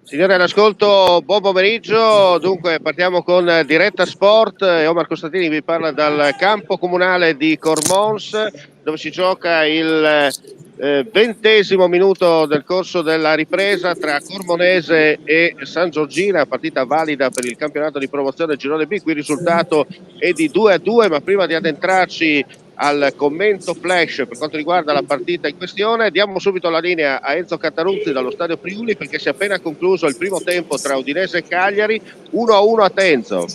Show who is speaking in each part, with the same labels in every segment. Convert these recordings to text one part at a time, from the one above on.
Speaker 1: Signori all'ascolto, buon pomeriggio. Dunque partiamo con Diretta Sport e Omar Costantini vi parla dal campo comunale di Cormons, dove si gioca il 20° minuto del corso della ripresa tra Cormonese e San Giorgina, partita valida per il campionato di promozione Girone B. Qui il risultato è di 2-2, ma prima di addentrarci al commento flash per quanto riguarda la partita in questione, diamo subito la linea a Enzo Cataruzzi dallo stadio Friuli, perché si è appena concluso il primo tempo tra Udinese e Cagliari. 1-1 a Tenzo.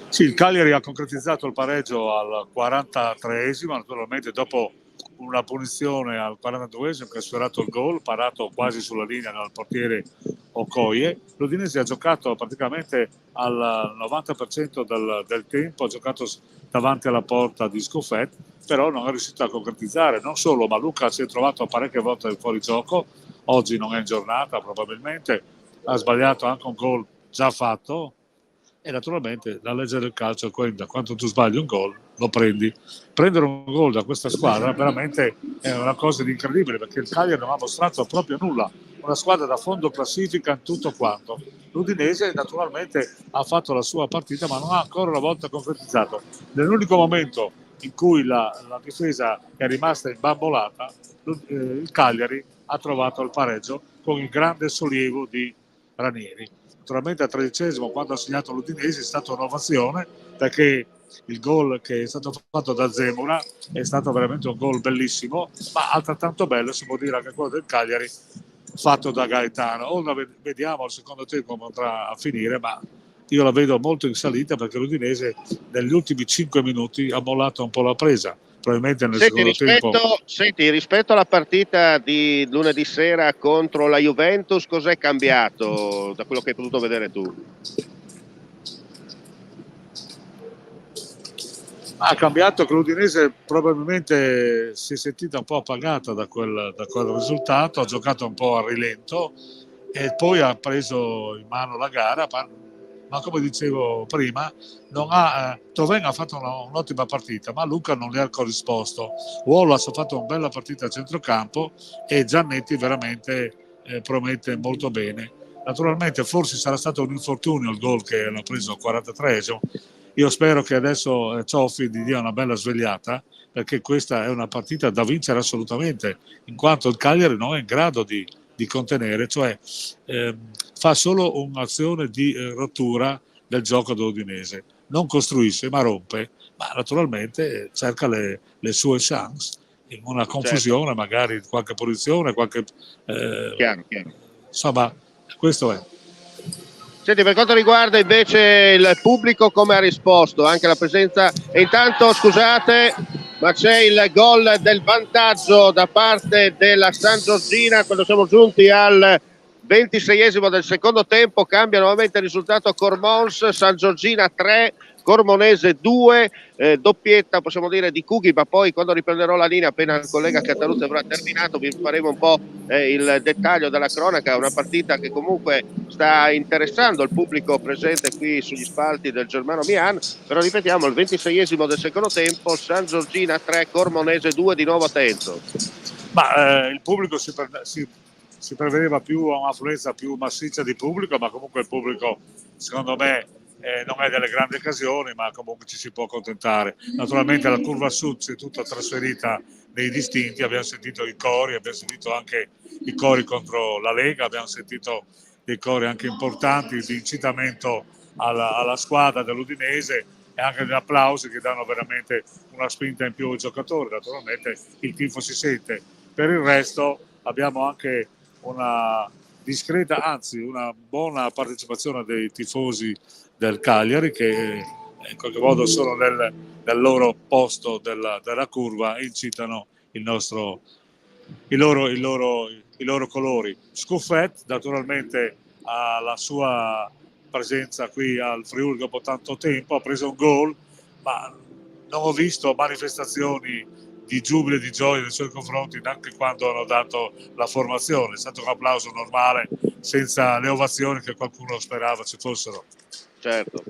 Speaker 2: Sì, il Cagliari ha concretizzato il pareggio al 43esimo, naturalmente dopo una punizione al 42esimo che ha sfiorato il gol, parato quasi sulla linea dal portiere Okoye. L'Udinese ha giocato praticamente al 90% del tempo, ha giocato davanti alla porta di Scoffet, però non è riuscito a concretizzare. Non solo, ma Luca si è trovato parecchie volte fuori gioco, oggi non è in giornata probabilmente, ha sbagliato anche un gol già fatto. E naturalmente la legge del calcio è quella: quando tu sbagli un gol lo prendi. Prendere un gol da questa squadra veramente è una cosa di incredibile, perché il Cagliari non ha mostrato proprio nulla, una squadra da fondo classifica in tutto quanto. L'Udinese naturalmente ha fatto la sua partita, ma non ha ancora una volta concretizzato. Nell'unico momento in cui la difesa è rimasta imbambolata, il Cagliari ha trovato il pareggio con il grande sollievo di Ranieri. Naturalmente al 13esimo, quando ha segnato l'Udinese, è stata un'ovazione, perché il gol che è stato fatto da Zemura è stato veramente un gol bellissimo, ma altrettanto bello si può dire anche quello del Cagliari fatto da Gaetano. Ora vediamo il secondo tempo come andrà a finire, ma io la vedo molto in salita, perché l'Udinese negli ultimi 5 minuti ha mollato un po' la presa. Probabilmente nel secondo tempo.
Speaker 1: Senti, rispetto alla partita di lunedì sera contro la Juventus, cos'è cambiato da quello che hai potuto vedere tu?
Speaker 2: Ha cambiato che l'Udinese probabilmente si è sentita un po' appagata da quel risultato, ha giocato un po' a rilento e poi ha preso in mano la gara, ma come dicevo prima, Toven ha fatto un'ottima partita, ma Luca non le ha corrisposto. Wallace ha fatto una bella partita a centrocampo e Giannetti veramente promette molto bene. Naturalmente forse sarà stato un infortunio il gol che hanno preso al 43esimo. Io spero che adesso Cioffi gli dia una bella svegliata, perché questa è una partita da vincere assolutamente, in quanto il Cagliari non è in grado di contenere, cioè fa solo un'azione di rottura del gioco dell'Udinese, non costruisce ma rompe, ma naturalmente cerca le sue chance in una confusione, certo, magari qualche posizione, qualche
Speaker 1: chiaro.
Speaker 2: Insomma, questo è.
Speaker 1: Senti, per quanto riguarda invece il pubblico, come ha risposto? Anche la presenza. E intanto, scusate, ma c'è il gol del vantaggio da parte della San Giorgina quando siamo giunti al 26esimo del secondo tempo. Cambia nuovamente il risultato Cormons, San Giorgina 3, Cormonese 2, doppietta possiamo dire di Cughi, ma poi quando riprenderò la linea, appena il collega Cataruzzi avrà terminato, vi faremo un po' il dettaglio della cronaca. Una partita che comunque sta interessando il pubblico presente qui sugli spalti del Germano Mian, però ripetiamo, il 26esimo del secondo tempo, San Giorgina 3, Cormonese 2, di nuovo a Tenzo.
Speaker 2: Ma il pubblico si prevedeva più a un'affluenza più massiccia di pubblico, ma comunque il pubblico secondo me non è delle grandi occasioni, ma comunque ci si può accontentare. Naturalmente la curva sud si è tutta trasferita nei distinti, abbiamo sentito i cori, abbiamo sentito anche i cori contro la Lega, abbiamo sentito dei cori anche importanti di incitamento alla squadra dell'Udinese, e anche degli applausi che danno veramente una spinta in più ai giocatori. Naturalmente il tifo si sente. Per il resto abbiamo anche una discreta, anzi una buona partecipazione dei tifosi del Cagliari che in qualche modo sono nel loro posto della curva e incitano i loro colori. Scuffet naturalmente ha la sua presenza qui al Friuli dopo tanto tempo, ha preso un gol, ma non ho visto manifestazioni di giubilo e di gioia nei suoi confronti neanche quando hanno dato la formazione. È stato un applauso normale senza le ovazioni che qualcuno sperava ci fossero.
Speaker 1: Certo.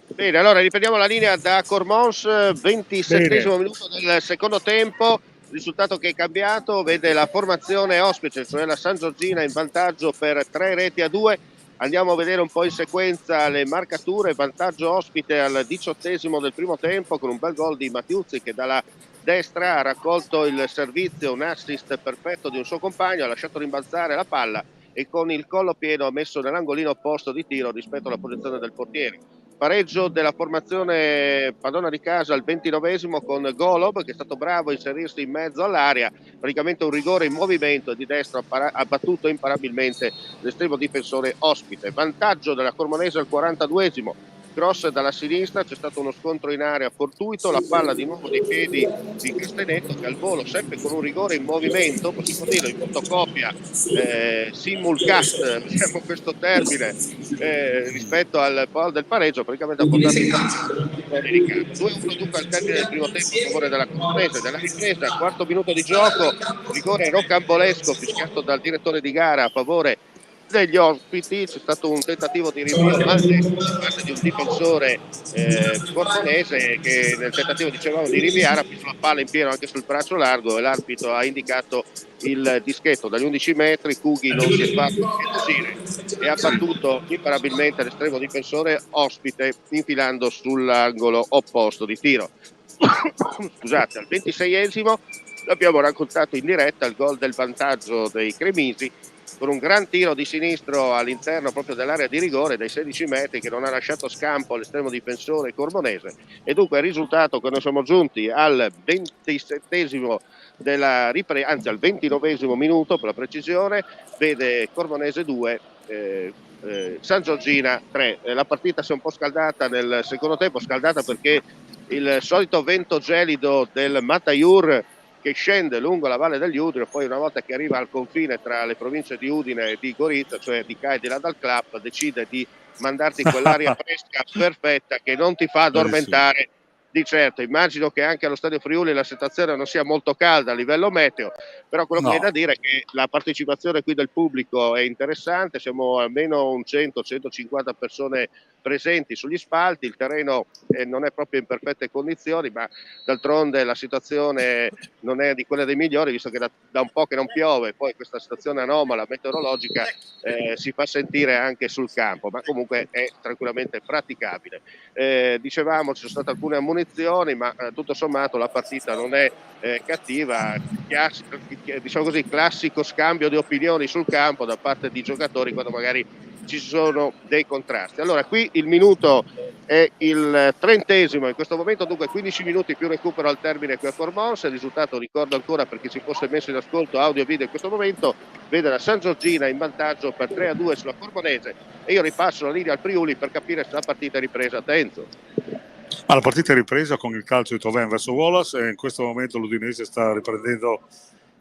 Speaker 1: Bene, allora riprendiamo la linea da Cormons, 27esimo minuto del secondo tempo. Il risultato che è cambiato vede la formazione ospite, cioè la San Giorgina in vantaggio per 3-2. Andiamo a vedere un po' in sequenza le marcature. Vantaggio ospite al 18esimo del primo tempo con un bel gol di Mattiuzzi che dalla destra ha raccolto il servizio, un assist perfetto di un suo compagno, ha lasciato rimbalzare la palla e con il collo pieno ha messo nell'angolino opposto di tiro rispetto alla posizione del portiere. Pareggio della formazione padrona di casa al 29esimo con Golob che è stato bravo a inserirsi in mezzo all'area, praticamente un rigore in movimento di destra ha battuto imparabilmente l'estremo difensore ospite. Vantaggio della Cormonese al 42esimo, cross dalla sinistra, c'è stato uno scontro in area fortuito, la palla di nuovo dei piedi di Castenetto che al volo, sempre con un rigore in movimento, possiamo dirlo in fotocopia, simulcast, usiamo questo termine, rispetto al gol del pareggio, praticamente ha portato in fuori di campo. 2-1 dunque al termine del primo tempo a favore della Cormonese. Della ripresa, quarto minuto di gioco, rigore rocambolesco fischiato dal direttore di gara a favore degli ospiti. C'è stato un tentativo di rinvio maldestro da parte di un difensore cormonese che nel tentativo, dicevamo, di rinviare ha preso la palla in pieno anche sul braccio largo e l'arbitro ha indicato il dischetto dagli 11 metri. Cughi non si è fatto ingelosire e ha battuto imparabilmente l'estremo difensore ospite infilando sull'angolo opposto di tiro. Scusate, al 26esimo l'abbiamo raccontato in diretta il gol del vantaggio dei cremisi con un gran tiro di sinistro all'interno proprio dell'area di rigore dai 16 metri che non ha lasciato scampo all'estremo difensore cormonese, e dunque il risultato che noi siamo giunti al 27esimo della ripresa, anzi al 29esimo minuto per la precisione, vede Cormonese 2 San Giorgina 3. La partita si è un po' scaldata nel secondo tempo, scaldata perché il solito vento gelido del Mataiur che scende lungo la valle degli Udine, poi una volta che arriva al confine tra le province di Udine e di Gorizia, cioè di Cagliari là dal club, decide di mandarti quell'aria fresca perfetta che non ti fa addormentare di certo. Immagino che anche allo Stadio Friuli la situazione non sia molto calda a livello meteo, però quello che è da dire è che la partecipazione qui del pubblico è interessante, siamo almeno un 100-150 persone presenti sugli spalti, il terreno non è proprio in perfette condizioni, ma d'altronde la situazione non è di quella dei migliori, visto che da un po' che non piove, poi questa situazione anomala meteorologica si fa sentire anche sul campo, ma comunque è tranquillamente praticabile. Dicevamo ci sono state alcune ammonizioni, ma tutto sommato la partita non è cattiva, diciamo così, classico scambio di opinioni sul campo da parte di giocatori quando magari ci sono dei contrasti. Allora qui il minuto è il 30esimo in questo momento, dunque 15 minuti più recupero al termine qui a Cormons. Il risultato, ricordo ancora per chi si fosse messo in ascolto audio e video in questo momento, vede la San Giorgina in vantaggio per 3-2 sulla Cormonese, e io ripasso la linea al Friuli per capire se la partita è ripresa. Tenzo.
Speaker 2: La partita è ripresa con il calcio di Toven verso Wallace e in questo momento l'Udinese sta riprendendo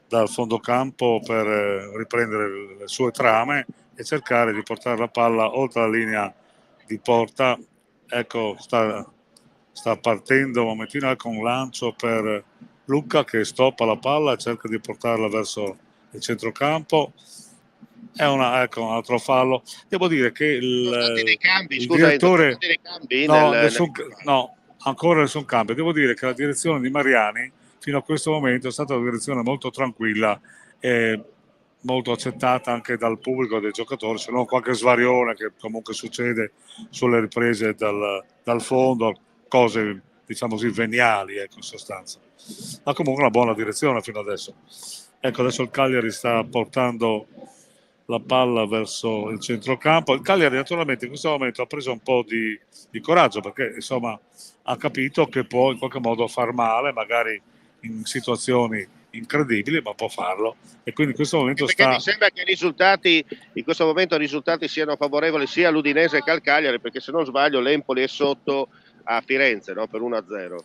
Speaker 2: dal fondo campo per riprendere le sue trame e cercare di portare la palla oltre la linea di porta. Ecco, sta partendo un momentino con un lancio per Lucca che stoppa la palla e cerca di portarla verso il centrocampo. È un altro fallo. Devo dire che il direttore no, ancora nessun cambio. Devo dire che la direzione di Mariani fino a questo momento è stata una direzione molto tranquilla e molto accettata anche dal pubblico e dai giocatori, se non qualche svarione che comunque succede sulle riprese dal fondo, cose diciamo così veniali, ecco, in sostanza. Ma comunque una buona direzione fino adesso. Ecco, adesso il Cagliari sta portando la palla verso il centrocampo. Il Cagliari naturalmente in questo momento ha preso un po' di coraggio, perché insomma ha capito che può in qualche modo far male, magari in situazioni incredibili, ma può farlo, e quindi in questo momento
Speaker 1: Perché mi
Speaker 2: sta...
Speaker 1: sembra che in questo momento i risultati siano favorevoli sia all'Udinese che al Cagliari, perché se non sbaglio l'Empoli è sotto a Firenze, no? Per 1-0.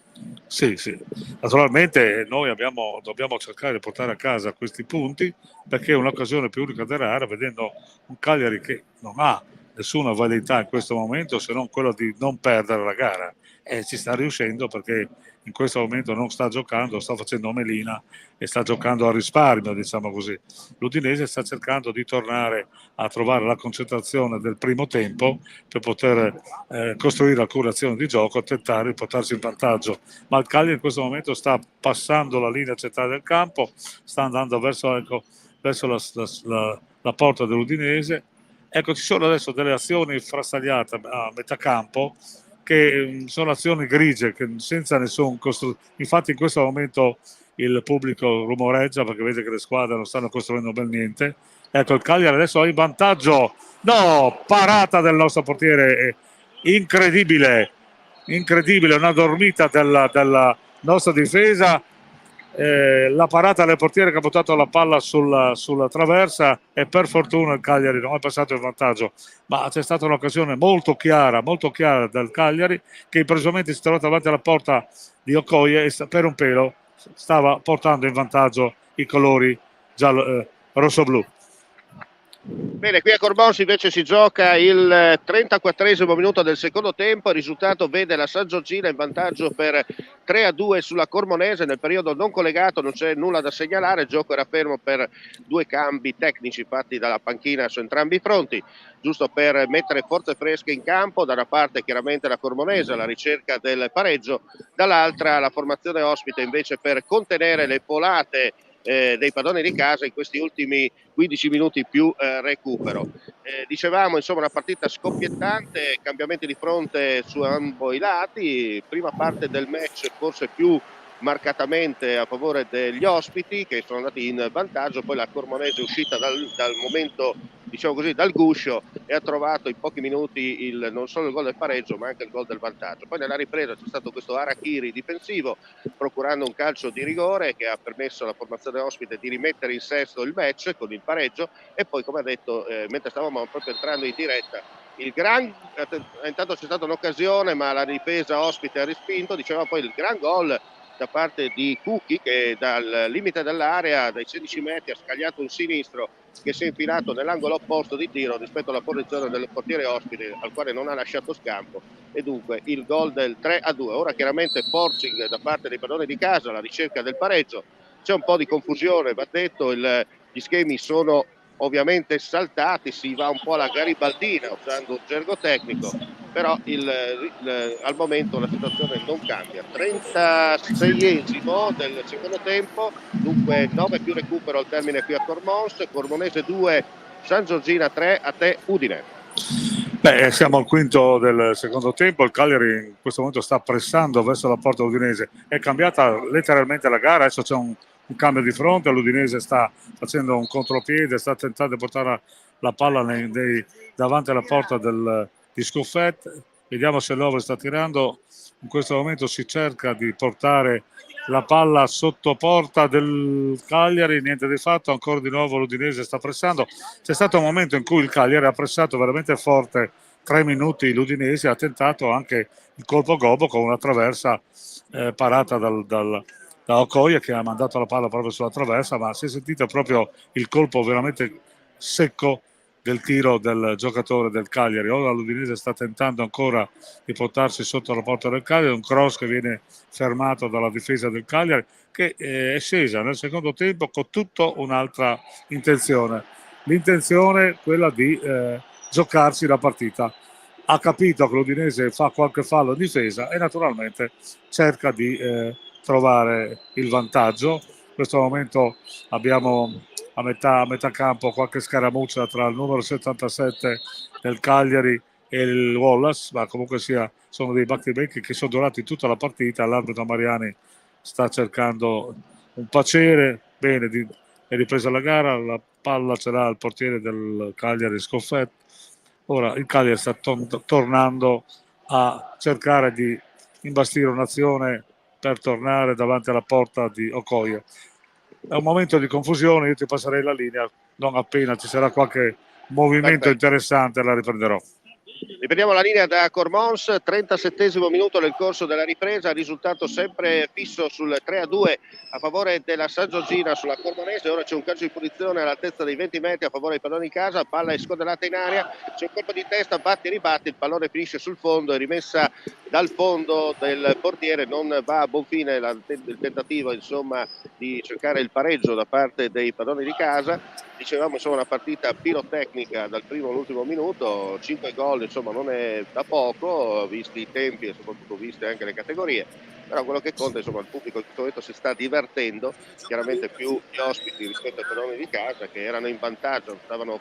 Speaker 2: Sì, sì. Naturalmente noi dobbiamo cercare di portare a casa questi punti, perché è un'occasione più unica da rara, vedendo un Cagliari che non ha nessuna validità in questo momento se non quello di non perdere la gara, e ci sta riuscendo perché in questo momento non sta giocando, sta facendo melina e sta giocando a risparmio, diciamo così. L'Udinese sta cercando di tornare a trovare la concentrazione del primo tempo per poter costruire alcune azioni di gioco, tentare di portarsi in vantaggio, ma il Cagliari in questo momento sta passando la linea centrale del campo, sta andando verso la porta dell'Udinese. Ecco, ci sono adesso delle azioni frastagliate a metà campo, che sono azioni grigie, che senza nessun infatti in questo momento il pubblico rumoreggia perché vede che le squadre non stanno costruendo ben niente. Ecco, il Cagliari adesso ha in vantaggio, no, parata del nostro portiere, incredibile, una dormita della nostra difesa, la parata del portiere che ha buttato la palla sulla traversa, e per fortuna il Cagliari non è passato in vantaggio, ma c'è stata un'occasione molto chiara del Cagliari, che improvvisamente si è trovato davanti alla porta di Okoye e per un pelo stava portando in vantaggio i colori rosso-blu.
Speaker 1: Bene, qui a Corbons invece si gioca il 34esimo minuto del secondo tempo, il risultato vede la San Giorgina in vantaggio per 3-2 sulla Cormonese. Nel periodo non collegato non c'è nulla da segnalare, il gioco era fermo per due cambi tecnici fatti dalla panchina su entrambi i fronti, giusto per mettere forze fresche in campo. Da una parte chiaramente la Cormonese alla ricerca del pareggio, dall'altra la formazione ospite invece per contenere le folate dei padroni di casa in questi ultimi 15 minuti più recupero. Dicevamo insomma una partita scoppiettante, cambiamenti di fronte su ambo i lati, prima parte del match forse più marcatamente a favore degli ospiti che sono andati in vantaggio, poi la Cormonese è uscita dal momento, diciamo così, dal guscio, e ha trovato in pochi minuti non solo il gol del pareggio ma anche il gol del vantaggio. Poi nella ripresa c'è stato questo harakiri difensivo procurando un calcio di rigore che ha permesso alla formazione ospite di rimettere in sesto il match con il pareggio, e poi come ha detto mentre stavamo proprio entrando in diretta intanto c'è stata un'occasione ma la difesa ospite ha respinto, diceva poi il gran gol da parte di Cucchi che dal limite dell'area, dai 16 metri, ha scagliato un sinistro che si è infilato nell'angolo opposto di tiro rispetto alla posizione del portiere ospite, al quale non ha lasciato scampo, e dunque il gol del 3-2. Ora chiaramente forcing da parte dei padroni di casa alla ricerca del pareggio, c'è un po' di confusione, va detto, gli schemi sono ovviamente saltati, si va un po' alla garibaldina usando un gergo tecnico, però al momento la situazione non cambia. 36esimo del secondo tempo, dunque 9 più recupero al termine qui a Cormonese 2, San Giorgina 3, a te Udine.
Speaker 2: Beh, siamo al quinto del secondo tempo, il Cagliari in questo momento sta pressando verso la porta udinese, è cambiata letteralmente la gara, adesso c'è un cambio di fronte, l'Udinese sta facendo un contropiede, sta tentando di portare la palla davanti alla porta di Scuffet, vediamo se l'Over sta tirando, in questo momento si cerca di portare la palla sotto porta del Cagliari, niente di fatto, ancora di nuovo l'Udinese sta pressando. C'è stato un momento in cui il Cagliari ha pressato veramente forte, 3 minuti l'Udinese, ha tentato anche il colpo gobbo con una traversa parata da Okoye, che ha mandato la palla proprio sulla traversa, ma si è sentito proprio il colpo veramente secco del tiro del giocatore del Cagliari. Ora l'Udinese sta tentando ancora di portarsi sotto la porta del Cagliari, un cross che viene fermato dalla difesa del Cagliari, che è scesa nel secondo tempo con tutta un'altra intenzione, l'intenzione quella di giocarsi la partita. Ha capito che l'Udinese fa qualche fallo in difesa e naturalmente cerca di trovare il vantaggio. In questo momento abbiamo a metà campo qualche scaramuccia tra il numero 77 del Cagliari e il Wallace, ma comunque sia sono dei battibecchi che sono durati tutta la partita. L'arbitro Mariani sta cercando un piacere, bene, è ripresa la gara, palla ce l'ha il portiere del Cagliari Scoffet. Ora il Cagliari sta tornando a cercare di imbastire un'azione per tornare davanti alla porta di Okoye. È un momento di confusione, io ti passerei la linea, non appena ci sarà qualche movimento interessante la riprenderò.
Speaker 1: Riprendiamo la linea da Cormons, 37esimo minuto nel corso della ripresa, risultato sempre fisso sul 3-2 a favore della San Giorgina sulla Cormonese. Ora c'è un calcio di punizione all'altezza dei 20 metri a favore dei palloni in casa, palla è scodellata in aria, c'è un colpo di testa, batti e ribatti, il pallone finisce sul fondo, è rimessa dal fondo del portiere, non va a buon fine il tentativo insomma di cercare il pareggio da parte dei palloni di casa. Dicevamo insomma una partita pirotecnica dal primo all'ultimo minuto, 5 gol insomma non è da poco, visti i tempi e soprattutto viste anche le categorie, però quello che conta insomma il pubblico in questo momento si sta divertendo, chiaramente più gli ospiti rispetto ai padroni di casa che erano in vantaggio, stavano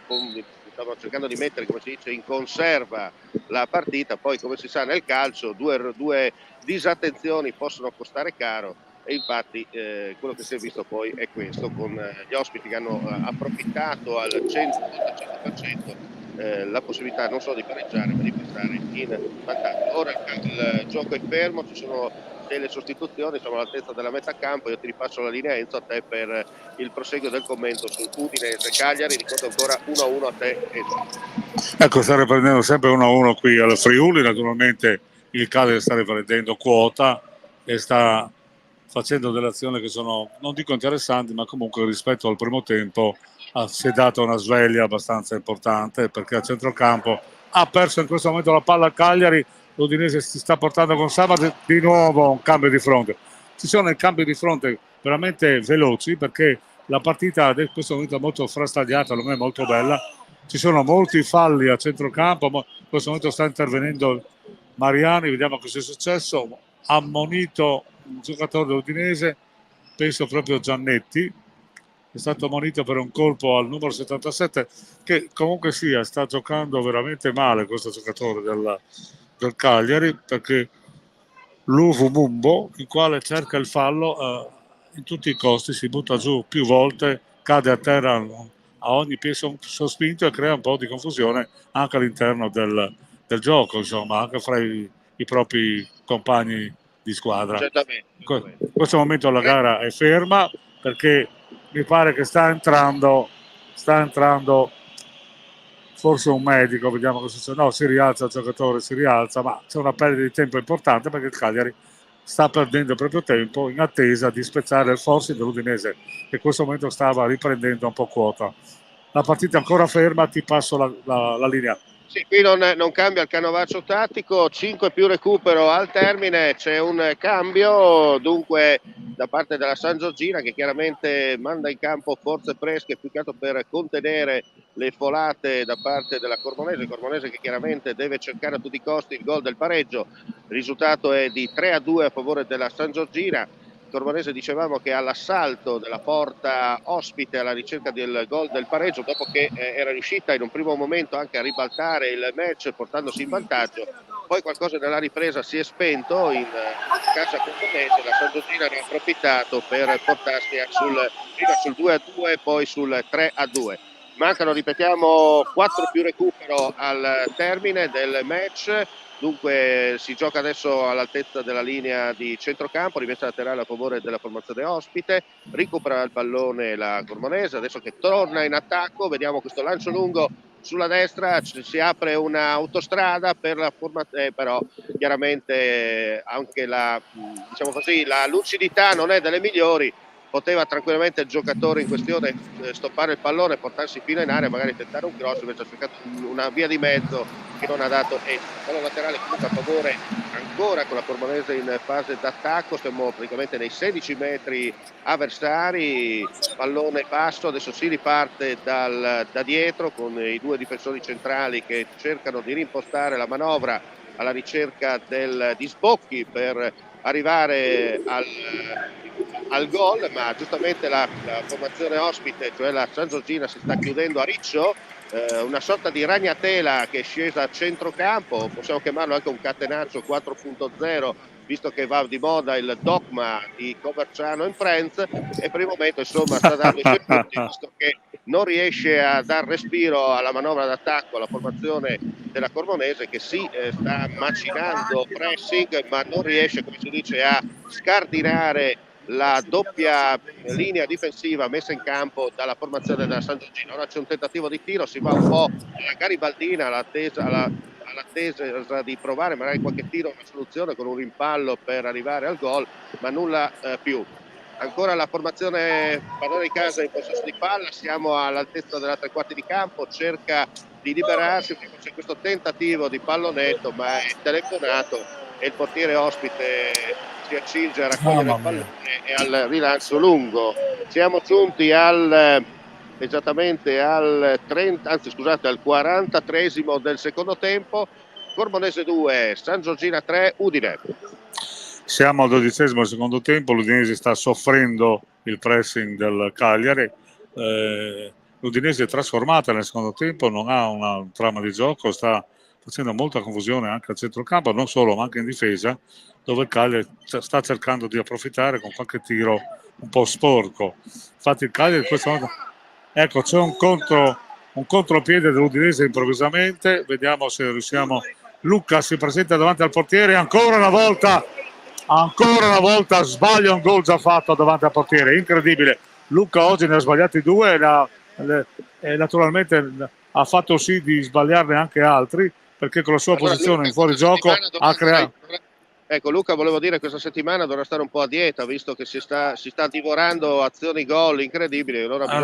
Speaker 1: cercando di mettere, come si dice, in conserva la partita. Poi come si sa nel calcio due disattenzioni possono costare caro. E infatti quello che si è visto poi è questo, con gli ospiti che hanno approfittato al 100% la possibilità non solo di pareggiare ma di passare in vantaggio. Ora il gioco è fermo, ci sono delle sostituzioni, siamo all'altezza della metà campo. Io ti ripasso la linea, Enzo, a te per il proseguio del commento su Udinese Cagliari. Ricordo ancora 1-1 a te, Enzo.
Speaker 2: Ecco, sta riprendendo sempre 1-1 qui al Friuli, naturalmente il Cagliari sta riprendendo quota e sta facendo delle azioni che sono, non dico interessanti, ma comunque rispetto al primo tempo si è data una sveglia abbastanza importante, perché a centrocampo ha perso in questo momento la palla al Cagliari, l'Udinese si sta portando con Sabato, di nuovo un cambio di fronte. Ci sono i cambi di fronte veramente veloci, perché la partita in questo momento è molto frastagliata, non è molto bella, ci sono molti falli a centrocampo, ma in questo momento sta intervenendo Mariani, vediamo cosa è successo, ha ammonito un giocatore dell'Udinese, penso proprio Giannetti, è stato ammonito per un colpo al numero 77, che comunque sia sta giocando veramente male questo giocatore del Cagliari, perché l'Uvu Mumbo, il quale cerca il fallo in tutti i costi, si butta giù più volte, cade a terra a ogni piede sospinto e crea un po' di confusione anche all'interno del gioco, insomma, anche fra i propri compagni di squadra.
Speaker 1: Certamente.
Speaker 2: In questo momento la gara è ferma perché mi pare che sta entrando forse un medico, vediamo cosa succede. No, si rialza il giocatore, si rialza, ma c'è una perdita di tempo importante perché il Cagliari sta perdendo proprio tempo in attesa di spezzare il forse dell'Udinese, che in questo momento stava riprendendo un po' quota. La partita è ancora ferma, ti passo la linea.
Speaker 1: Sì, qui non cambia il canovaccio tattico, 5 più recupero al termine, c'è un cambio dunque da parte della San Giorgina, che chiaramente manda in campo forze fresche più che altro per contenere le folate da parte della Cormonese che chiaramente deve cercare a tutti i costi il gol del pareggio. Il risultato è di 3-2 a favore della San Giorgina. Cormonese, dicevamo, che all'assalto della porta ospite alla ricerca del gol del pareggio, dopo che era riuscita in un primo momento anche a ribaltare il match portandosi in vantaggio. Poi qualcosa nella ripresa si è spento in casa Cormonese, la San Giorgina ne ha approfittato per portarsi prima sul 2-2 poi sul 3-2. Mancano, ripetiamo, 4 più recupero al termine del match. Dunque si gioca adesso all'altezza della linea di centrocampo, rimessa laterale a favore della formazione ospite, recupera il pallone la Cormonese, adesso che torna in attacco, vediamo questo lancio lungo sulla destra, si apre un'autostrada per la formazione, però chiaramente anche diciamo così, la lucidità non è delle migliori. Poteva tranquillamente il giocatore in questione stoppare il pallone, portarsi fino in area, magari tentare un cross, invece ha cercato una via di mezzo che non ha dato esito. Pallone laterale comunque a favore ancora con la Cormonese in fase d'attacco, siamo praticamente nei 16 metri avversari, pallone basso, adesso si riparte da dietro con i due difensori centrali che cercano di rimpostare la manovra alla ricerca di sbocchi per arrivare al gol, ma giustamente la formazione ospite, cioè la San Giorgina, si sta chiudendo a riccio una sorta di ragnatela che è scesa a centrocampo, possiamo chiamarlo anche un catenaccio 4.0, visto che va di moda il dogma di Coverciano in Friends, e per il momento insomma sta dando i suoi frutti, visto che non riesce a dar respiro alla manovra d'attacco, alla formazione della Cormonese, che sì, sta macinando pressing, ma non riesce, come si dice, a scardinare la doppia linea difensiva messa in campo dalla formazione della San Giorgino. Ora c'è un tentativo di tiro, si va un po' alla garibaldina, all'attesa di provare magari qualche tiro, una soluzione con un rimpallo per arrivare al gol, ma nulla più. Ancora la formazione padrona di casa in possesso di palla, siamo all'altezza della tre quarti di campo, cerca di liberarsi, c'è questo tentativo di pallonetto, ma è telefonato e il portiere ospite si accinge a raccogliere il pallone e al rilancio lungo. Siamo giunti esattamente al 43esimo del secondo tempo. Cormonese 2, San Giorgina 3, Udine.
Speaker 2: Siamo al 12esimo del secondo tempo, l'Udinese sta soffrendo il pressing del Cagliari. L'Udinese è trasformata nel secondo tempo, non ha una trama di gioco, sta facendo molta confusione anche al centrocampo, non solo ma anche in difesa, dove il Cagliari sta cercando di approfittare con qualche tiro un po' sporco. Infatti il Cagliari in questo momento, ecco, c'è un contropiede dell'Udinese improvvisamente, vediamo se riusciamo. Luca si presenta davanti al portiere, ancora una volta sbaglia un gol già fatto davanti al portiere, incredibile. Luca oggi ne ha sbagliati due e naturalmente ha fatto sì di sbagliarne anche altri, perché con la sua posizione
Speaker 1: Luca,
Speaker 2: in fuorigioco ha creato.
Speaker 1: Ecco, Luca, volevo dire, questa settimana dovrà stare un po' a dieta, visto che si sta divorando azioni gol incredibili. Allora
Speaker 2: È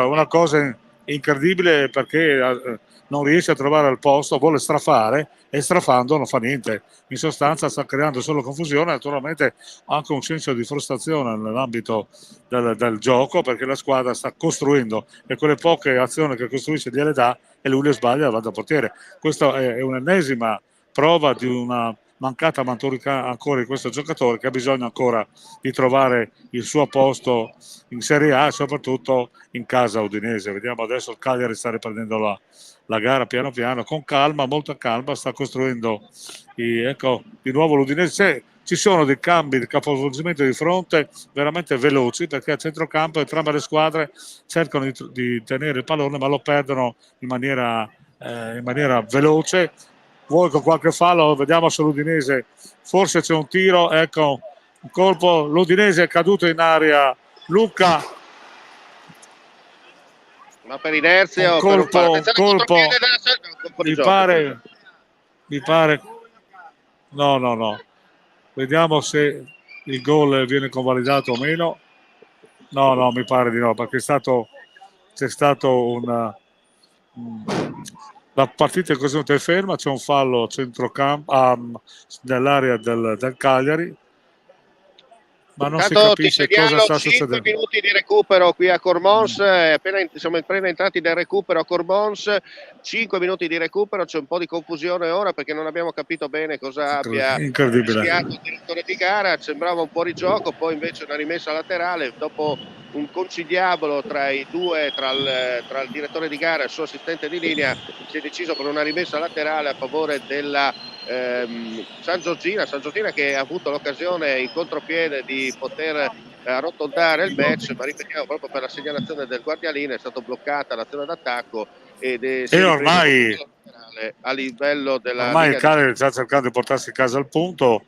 Speaker 2: una cosa incredibile, perché non riesce a trovare il posto, vuole strafare e strafando non fa niente. In sostanza sta creando solo confusione, naturalmente anche un senso di frustrazione nell'ambito del gioco, perché la squadra sta costruendo e quelle poche azioni che costruisce gliele dà e lui le sbaglia davanti al portiere. Questa è un'ennesima prova di una mancata maturità ancora di questo giocatore, che ha bisogno ancora di trovare il suo posto in Serie A e soprattutto in casa udinese. Vediamo adesso il Cagliari sta riprendendo la gara piano piano, con calma, molta calma, sta costruendo ecco, di nuovo l'Udinese. Ci sono dei cambi di capovolgimento di fronte veramente veloci, perché a centrocampo entrambe le squadre cercano di tenere il pallone, ma lo perdono in maniera veloce. Vuoi con qualche fallo, vediamo se l'Udinese, forse c'è un tiro, ecco un colpo, l'Udinese è caduto in aria, Luca,
Speaker 1: ma per inerzia
Speaker 2: un colpo mi pare no, vediamo se il gol viene convalidato o meno. No, mi pare di no, perché c'è stato la partita è così è ferma, c'è un fallo a centrocampo nell'area del Cagliari, ma non si capisce cosa sta
Speaker 1: 5
Speaker 2: succedendo.
Speaker 1: minuti di recupero qui a Cormons, siamo appena entrati nel recupero a Cormons, 5 minuti di recupero, c'è un po' di confusione ora perché non abbiamo capito bene cosa abbia rischiato il direttore di gara, sembrava un fuorigioco, poi invece una rimessa laterale, dopo un conciliabolo tra i due, tra il direttore di gara e il suo assistente di linea, si è deciso per una rimessa laterale a favore della San Giorgina che ha avuto l'occasione in contropiede di poter arrotondare il match, ma ripetiamo, proprio per la segnalazione del guardialine è stata bloccata l'azione d'attacco ed
Speaker 2: e ormai
Speaker 1: a livello della
Speaker 2: ormai il Cagliari sta cercando di portarsi a casa il punto.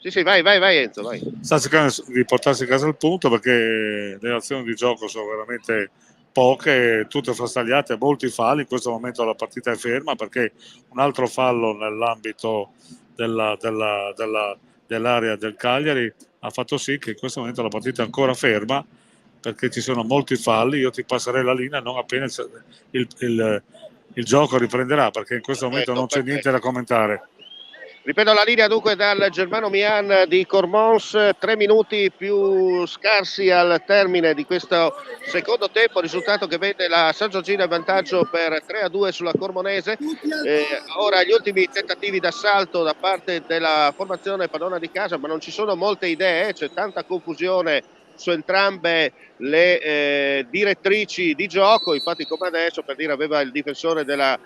Speaker 1: Sì, vai Enzo, vai.
Speaker 2: Sta cercando di portarsi a casa il punto, perché le azioni di gioco sono veramente poche, tutte frastagliate, molti falli. In questo momento la partita è ferma perché un altro fallo nell'ambito dell'area del Cagliari ha fatto sì che in questo momento la partita è ancora ferma, perché ci sono molti falli. Io ti passerei la linea non appena il gioco riprenderà, perché in questo momento non c'è niente da commentare.
Speaker 1: Ripeto la linea dunque dal Germano Mian di Cormons, 3 minuti più scarsi al termine di questo secondo tempo, risultato che vede la San Giorgino in vantaggio per 3-2 sulla Cormonese. Ora gli ultimi tentativi d'assalto da parte della formazione padrona di casa, ma non ci sono molte idee, c'è tanta confusione su entrambe le direttrici di gioco. Infatti, come adesso, per dire, aveva il difensore della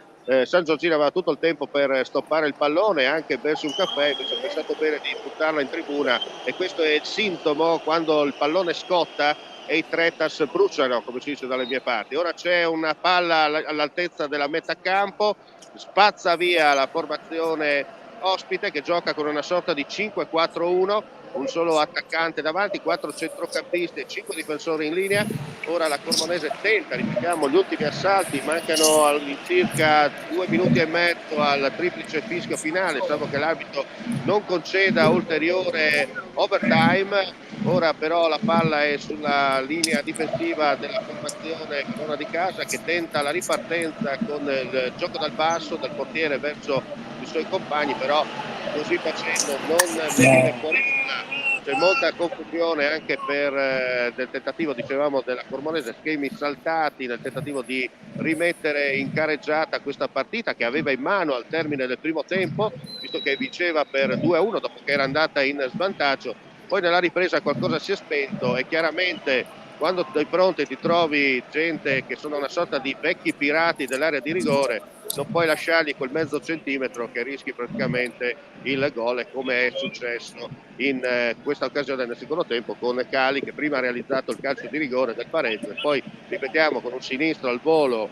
Speaker 1: San Giorgino aveva tutto il tempo per stoppare il pallone, anche bersi un caffè, invece ha pensato bene di buttarla in tribuna, e questo è il sintomo quando il pallone scotta e i tretas bruciano, come si dice dalle mie parti. Ora c'è una palla all'altezza della metà campo, spazza via la formazione ospite che gioca con una sorta di 5-4-1, un solo attaccante davanti, 4 centrocampisti e 5 difensori in linea. Ora la Cremonese tenta, ripetiamo, gli ultimi assalti, mancano circa 2 minuti e mezzo al triplice fischio finale, salvo che l'arbitro non conceda ulteriore overtime. Ora però la palla è sulla linea difensiva della formazione Corona di Casa, che tenta la ripartenza con il gioco dal basso del portiere verso i suoi compagni, però così facendo non ne viene fuori nulla. C'è molta confusione anche per del tentativo, dicevamo, della Cremonese, schemi saltati nel tentativo di rimettere in careggiata questa partita che aveva in mano al termine del primo tempo, visto che vinceva per 2-1 dopo che era andata in svantaggio. Poi nella ripresa qualcosa si è spento e chiaramente quando di fronte ti trovi gente che sono una sorta di vecchi pirati dell'area di rigore, non puoi lasciargli quel mezzo centimetro che rischi praticamente il gol, come è successo in questa occasione nel secondo tempo con Cali, che prima ha realizzato il calcio di rigore del pareggio e poi, ripetiamo, con un sinistro al volo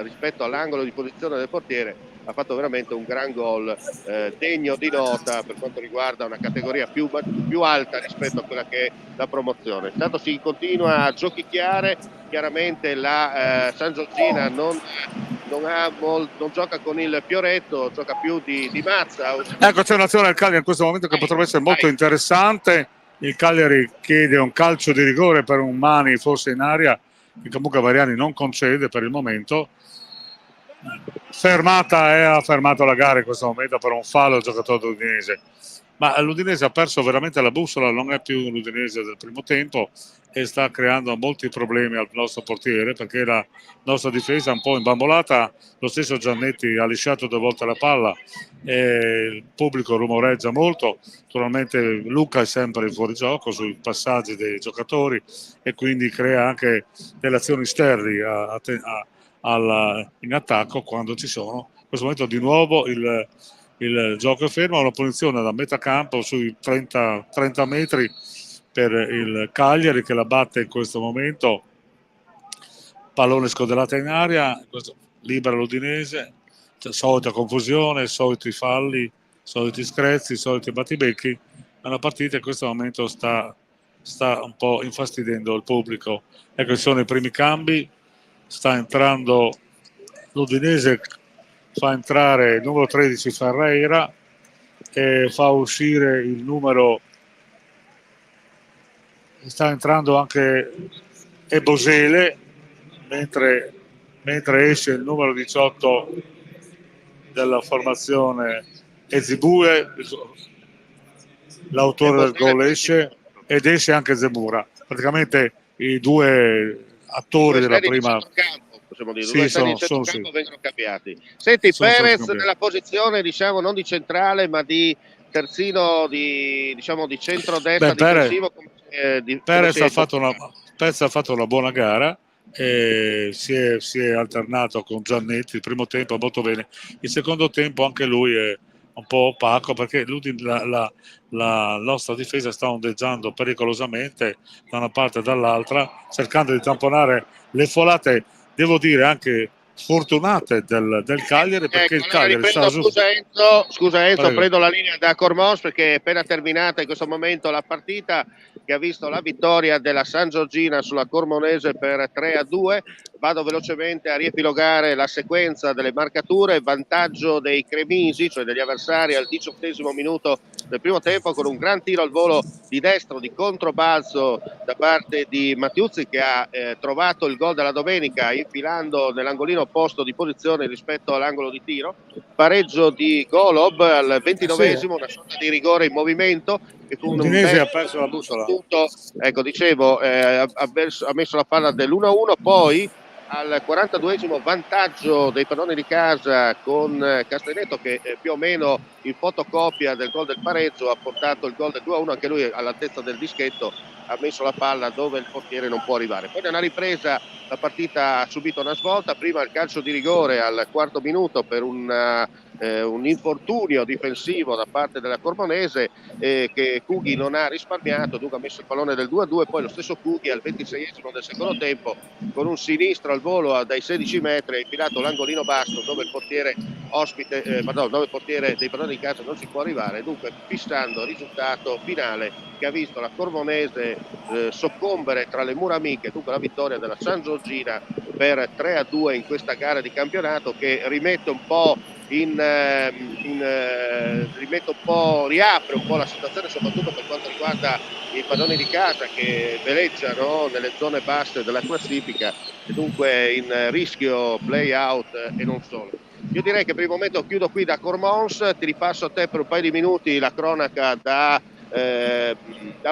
Speaker 1: rispetto all'angolo di posizione del portiere ha fatto veramente un gran gol, degno di nota per quanto riguarda una categoria più alta rispetto a quella che è la promozione. Intanto si continua a giochicchiare, chiaramente la San Giorgina non gioca con il fioretto, gioca più di mazza.
Speaker 2: Ecco, c'è un'azione del Cagliari in questo momento che potrebbe essere molto interessante. Il Cagliari chiede un calcio di rigore per un Mani forse in aria, che comunque Variani non concede per il momento. Ha fermato la gara in questo momento per un fallo al giocatore udinese, ma l'Udinese ha perso veramente la bussola, non è più l'Udinese del primo tempo e sta creando molti problemi al nostro portiere, perché la nostra difesa è un po' imbambolata. Lo stesso Giannetti ha lisciato 2 volte la palla e il pubblico rumoreggia molto. Naturalmente Luca è sempre in fuorigioco sui passaggi dei giocatori e quindi crea anche delle azioni sterili in attacco quando ci sono. In questo momento di nuovo il gioco è fermo, una punizione da metà campo sui 30 metri per il Cagliari, che la batte in questo momento, pallone scodellata in aria, libera l'Udinese, solita confusione, soliti falli, soliti screzi, soliti battibecchi. È una partita che in questo momento sta un po' infastidendo il pubblico. Ecco, ci sono i primi cambi, sta entrando l'Udinese, fa entrare il numero 13 Ferreira e fa uscire il numero, sta entrando anche Ebosele, mentre esce il numero 18 della formazione Ezibue, l'autore del gol esce, ed esce anche Zemura. Praticamente i 2 attori della prima
Speaker 1: campo, possiamo dire,
Speaker 2: sì,
Speaker 1: 2 esterni di centrocampo vengono cambiati. Senti, Perez nella posizione, diciamo, non di centrale ma di terzino, di centrodestra difensivo.
Speaker 2: Perez ha fatto una buona gara e si è alternato con Giannetti. Il primo tempo molto bene, il secondo tempo anche lui è un po' opaco, perché la nostra difesa sta ondeggiando pericolosamente da una parte e dall'altra, cercando di tamponare le folate, devo dire anche sfortunate del Cagliari, perché il Cagliari
Speaker 1: scusa Enzo, prendo la linea da Cormos perché è appena terminata in questo momento la partita che ha visto la vittoria della San Giorgina sulla Cremonese per 3-2. Vado velocemente a riepilogare la sequenza delle marcature. Vantaggio dei cremisi, cioè degli avversari, al 18° minuto del primo tempo, con un gran tiro al volo di destro di controbalzo da parte di Mattiuzzi, che ha trovato il gol della domenica infilando nell'angolino opposto di posizione rispetto all'angolo di tiro. Pareggio di Golob al 29°, una sorta di rigore in movimento che con
Speaker 2: l'Udinese ha perso la bussola.
Speaker 1: Ecco, dicevo, ha messo la palla dell'1-1, poi al 42° vantaggio dei padroni di casa con Castagneto, che più o meno in fotocopia del gol del pareggio ha portato il gol del 2-1, anche lui all'altezza del dischetto, ha messo la palla dove il portiere non può arrivare. Poi nella ripresa la partita ha subito una svolta, prima il calcio di rigore al quarto minuto per un infortunio difensivo da parte della Cormonese che Cughi non ha risparmiato, dunque ha messo il pallone del 2-2, poi lo stesso Cughi al 26esimo del secondo tempo con un sinistro al volo dai 16 metri ha infilato l'angolino basso dove il portiere dove il portiere dei padroni di casa non si può arrivare, dunque fissando il risultato finale che ha visto la Cormonese soccombere tra le mura amiche, dunque la vittoria della San Giorgina per 3-2 in questa gara di campionato che rimette un po' riapre un po' la situazione, soprattutto per quanto riguarda i padroni di casa che veleggiano nelle zone basse della classifica e dunque in rischio play out e non solo. Io direi che per il momento chiudo qui da Cormons, ti ripasso a te per un paio di minuti la cronaca da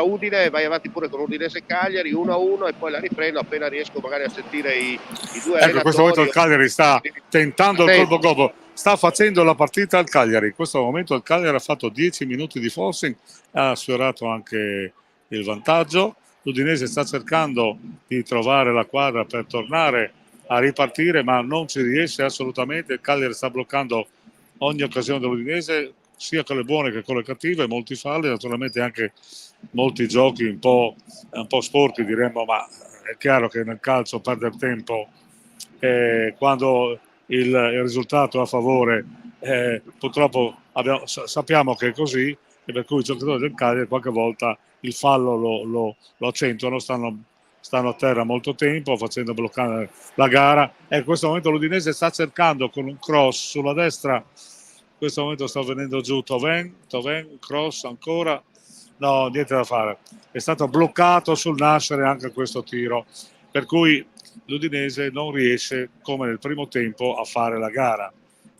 Speaker 1: Udine, vai avanti pure con Udinese Cagliari 1-1 e poi la riprendo appena riesco magari a sentire i due allenatori.
Speaker 2: In questo momento il Cagliari sta tentando il colpo gobbo, sta facendo la partita al Cagliari. In questo momento il Cagliari ha fatto 10 minuti di forcing, ha sfiorato anche il vantaggio. L'Udinese sta cercando di trovare la quadra per tornare a ripartire, ma non ci riesce assolutamente. Il Cagliari sta bloccando ogni occasione dell'Udinese, sia con le buone che con le cattive, molti falli, naturalmente anche molti giochi un po' sporchi diremmo, ma è chiaro che nel calcio perdere tempo quando il risultato è a favore purtroppo sappiamo che è così, e per cui i giocatori del Cagliari qualche volta il fallo lo accentuano, stanno a terra molto tempo facendo bloccare la gara e in questo momento l'Udinese sta cercando con un cross sulla destra, in questo momento sta venendo giù Toven, cross ancora, no, niente da fare, è stato bloccato sul nascere anche questo tiro, per cui l'Udinese non riesce come nel primo tempo a fare la gara,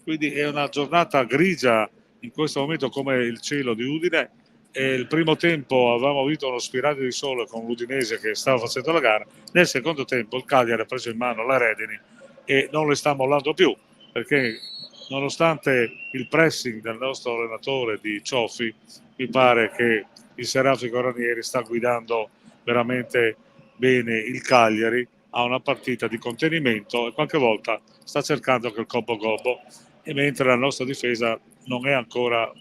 Speaker 2: quindi è una giornata grigia in questo momento come il cielo di Udine. E il primo tempo avevamo visto uno spiraglio di sole con l'Udinese che stava facendo la gara, nel secondo tempo il Cagliari ha preso in mano le redini e non le sta mollando più, perché nonostante il pressing del nostro allenatore di Cioffi, mi pare che il Serafico Ranieri sta guidando veramente bene il Cagliari a una partita di contenimento e qualche volta sta cercando che il colpo gobbo, e mentre la nostra difesa non è ancora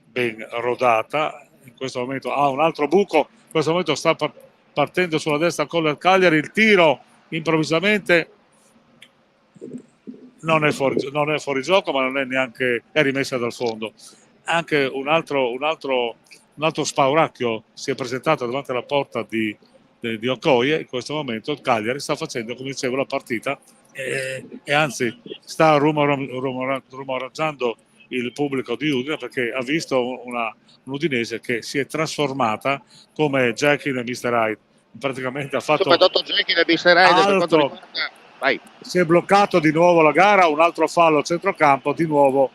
Speaker 2: ben rodata, in questo momento ha un altro buco, in questo momento sta partendo sulla destra con il Cagliari, il tiro improvvisamente non è fuori gioco, ma non è neanche, è rimessa dal fondo. Anche un altro spauracchio si è presentato davanti alla porta di Okoye. In questo momento il Cagliari sta facendo, come dicevo, la partita e anzi sta rumoraggiando il pubblico di Udine, perché ha visto un'Udinese che si è trasformata come Jekyll e Mr. Hyde, praticamente ha fatto
Speaker 1: soprattutto Jekyll e Mr. Hyde per quanto riguarda... Vai.
Speaker 2: Si è bloccato di nuovo la gara, un altro fallo a centrocampo di nuovo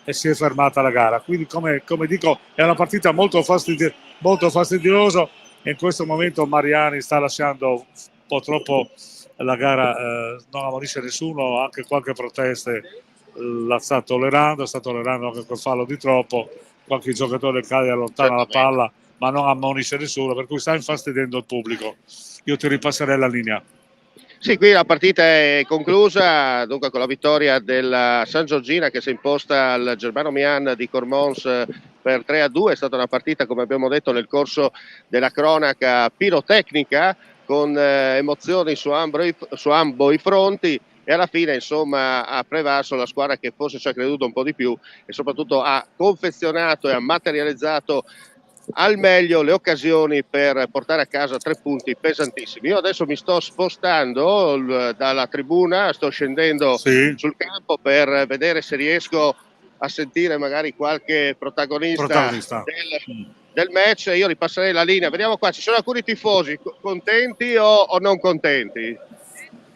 Speaker 2: e si è fermata la gara, quindi come dico è una partita molto fastidiosa e in questo momento Mariani sta lasciando un po' troppo la gara, non ammonisce nessuno, anche qualche protesta la sta tollerando anche quel fallo di troppo, qualche giocatore del Cagliari allontana la palla ma non ammonisce nessuno, per cui sta infastidendo il pubblico. Io ti ripasserei la linea.
Speaker 1: Sì, qui la partita è conclusa, dunque con la vittoria della San Giorgina che si è imposta al Germano Mian di Cormons per 3-2, è stata una partita, come abbiamo detto nel corso della cronaca, pirotecnica, con emozioni su ambo i fronti e alla fine insomma ha prevalso la squadra che forse ci ha creduto un po' di più e soprattutto ha confezionato e ha materializzato al meglio le occasioni per portare a casa 3 punti pesantissimi. Io adesso mi sto spostando dalla tribuna, sto scendendo sul campo per vedere se riesco a sentire magari qualche protagonista. Del match. Io ripasserei la linea, vediamo qua, ci sono alcuni tifosi contenti o non contenti?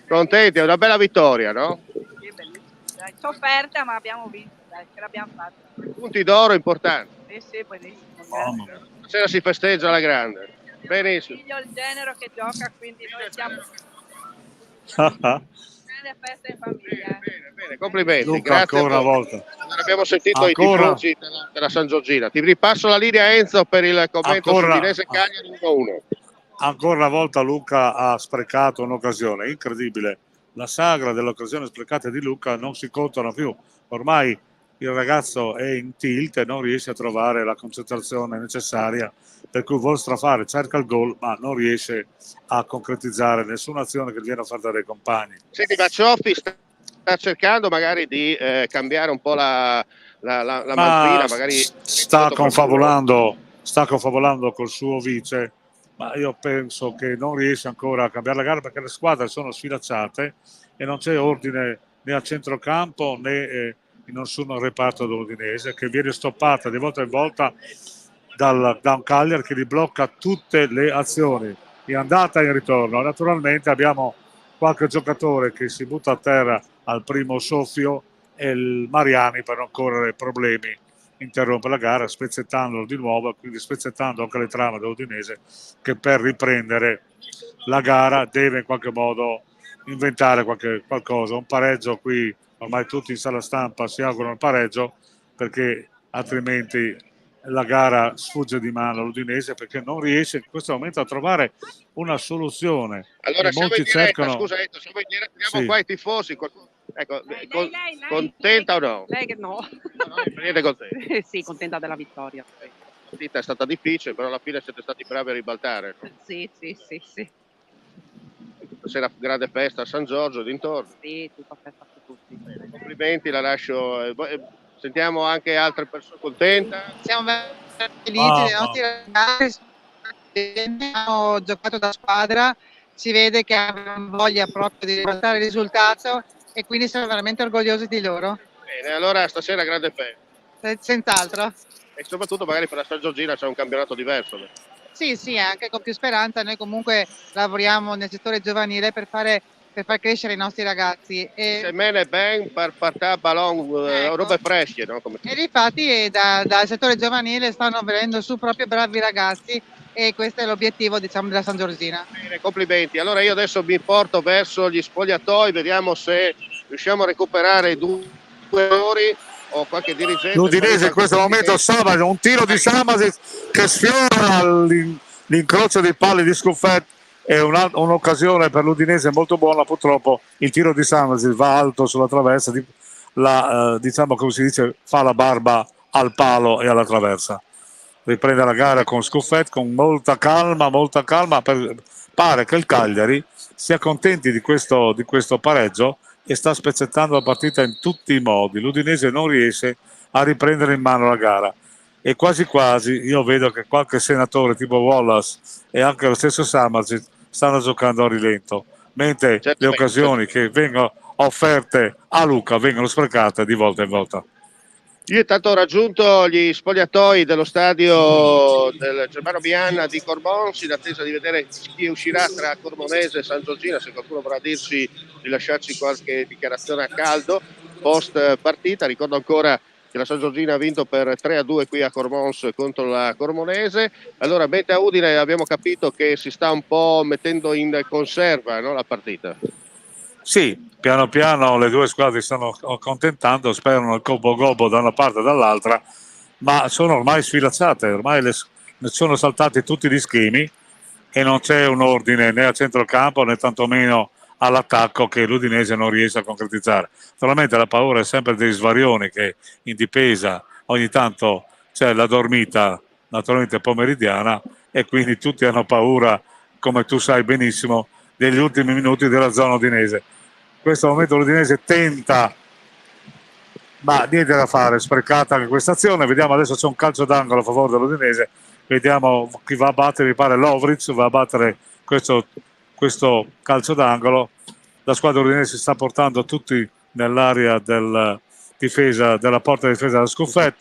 Speaker 1: Contenti, è una bella vittoria, no?
Speaker 3: Sì, bellissima, sofferta ma abbiamo vinto, dai, ce l'abbiamo fatta.
Speaker 1: Punti d'oro importanti.
Speaker 3: Sì, benissimo.
Speaker 1: Stasera si festeggia alla grande. Benissimo.
Speaker 3: Figlio il genero che gioca, quindi noi siamo grande festa in famiglia.
Speaker 1: Bene, complimenti.
Speaker 2: Luca,
Speaker 1: grazie
Speaker 2: ancora una volta.
Speaker 1: Abbiamo sentito i tifosi della San Giorgina. Ti ripasso la linea Enzo per il commento su Udinese Cagliari 1-1.
Speaker 2: ancora una volta Luca ha sprecato un'occasione, incredibile. La sagra delle occasioni sprecate di Luca non si contano più. Ormai il ragazzo è in tilt e non riesce a trovare la concentrazione necessaria, per cui vuole strafare, cerca il gol, ma non riesce a concretizzare nessuna azione che gli viene offerta dai compagni.
Speaker 1: Senti, ma Cioffi sta cercando magari di cambiare un po' la manfrina, magari
Speaker 2: sta confabulando col suo vice, ma io penso che non riesce ancora a cambiare la gara perché le squadre sono sfilacciate e non c'è ordine né a centrocampo né in nessun reparto dell'Udinese, che viene stoppata di volta in volta da un Cagliari che gli blocca tutte le azioni in andata e in ritorno. Naturalmente abbiamo qualche giocatore che si butta a terra al primo soffio e il Mariani, per non correre problemi, interrompe la gara spezzettandolo di nuovo, quindi spezzettando anche le trame dell'Udinese, che per riprendere la gara deve in qualche modo inventare qualcosa. Un pareggio qui, ormai tutti in sala stampa si augurano il pareggio, perché altrimenti la gara sfugge di mano all'Udinese, perché non riesce in questo momento a trovare una soluzione.
Speaker 1: Allora
Speaker 2: e
Speaker 1: siamo
Speaker 2: molti
Speaker 1: in diretta,
Speaker 2: cercano...
Speaker 1: scusa Eto, siamo in diretta, abbiamo
Speaker 2: Sì.
Speaker 1: qua i tifosi. Ecco,
Speaker 3: Lei.
Speaker 1: contenta o no?
Speaker 4: Lei che no.
Speaker 1: No, niente contenta.
Speaker 4: Sì, contenta della vittoria.
Speaker 1: La partita è stata difficile, però alla fine siete stati bravi a ribaltare. No?
Speaker 4: Sì.
Speaker 1: Stasera grande festa a San Giorgio dintorno.
Speaker 4: Sì, tutta festa per tutti.
Speaker 1: Bene, complimenti, la lascio. Sentiamo anche altre persone contente.
Speaker 5: Siamo veramente felici dei nostri ragazzi, hanno giocato da squadra, si vede che hanno voglia proprio di ribaltare il risultato e quindi siamo veramente orgogliosi di loro,
Speaker 1: Bene, allora stasera grande festa.
Speaker 5: senz'altro.
Speaker 1: E soprattutto magari per la San Giorgina c'è un campionato diverso.
Speaker 5: Sì, anche con più speranza, noi comunque lavoriamo nel settore giovanile per far crescere i nostri ragazzi.
Speaker 1: Se mene ben per partire ballon,
Speaker 5: Ecco.
Speaker 1: robe fresche, no? Come...
Speaker 5: E difatti dal settore giovanile stanno venendo su proprio bravi ragazzi e questo è l'obiettivo, diciamo, della San Giorgina.
Speaker 1: Bene, complimenti. Allora io adesso mi porto verso gli spogliatoi, vediamo se riusciamo a recuperare i due giocatori o qualche dirigente.
Speaker 2: L'Udinese in questo momento Samasic, un tiro di Samasic che sfiora l'incrocio dei pali di Scuffet, è un'occasione per l'Udinese molto buona. Purtroppo il tiro di Samasic va alto sulla traversa, diciamo, come si dice, fa la barba al palo e alla traversa. Riprende la gara con Scuffet con molta calma, pare che il Cagliari sia contenti di questo pareggio e sta spezzettando la partita in tutti i modi. L'Udinese non riesce a riprendere in mano la gara e quasi quasi io vedo che qualche senatore tipo Wallace e anche lo stesso Samasic stanno giocando a rilento, mentre le occasioni che vengono offerte a Luca vengono sprecate di volta in volta.
Speaker 1: Io intanto ho raggiunto gli spogliatoi dello stadio del Germano Bianna di Corbons in attesa di vedere chi uscirà tra Cormonese e San Giorgina, se qualcuno vorrà dirci di lasciarci qualche dichiarazione a caldo post partita. Ricordo ancora che la San Giorgina ha vinto per 3-2 qui a Cormons contro la Cormonese. Allora, mentre a Udine abbiamo capito che si sta un po' mettendo in conserva, no, la partita.
Speaker 2: Sì, piano piano le due squadre si stanno accontentando, sperano il gobo da una parte e dall'altra, ma sono ormai sfilacciate, ormai ne sono saltati tutti gli schemi e non c'è un ordine né a centrocampo né tantomeno all'attacco che l'Udinese non riesce a concretizzare. Naturalmente la paura è sempre degli svarioni, che in difesa ogni tanto c'è la dormita naturalmente pomeridiana e quindi tutti hanno paura, come tu sai benissimo, degli ultimi minuti della zona udinese. In questo momento l'Udinese tenta, ma niente da fare, sprecata anche questa azione. Vediamo, adesso c'è un calcio d'angolo a favore dell'Udinese, vediamo chi va a battere, mi pare Lovric va a battere questo calcio d'angolo. La squadra udinese si sta portando tutti nell'area della porta di difesa della Scuffet,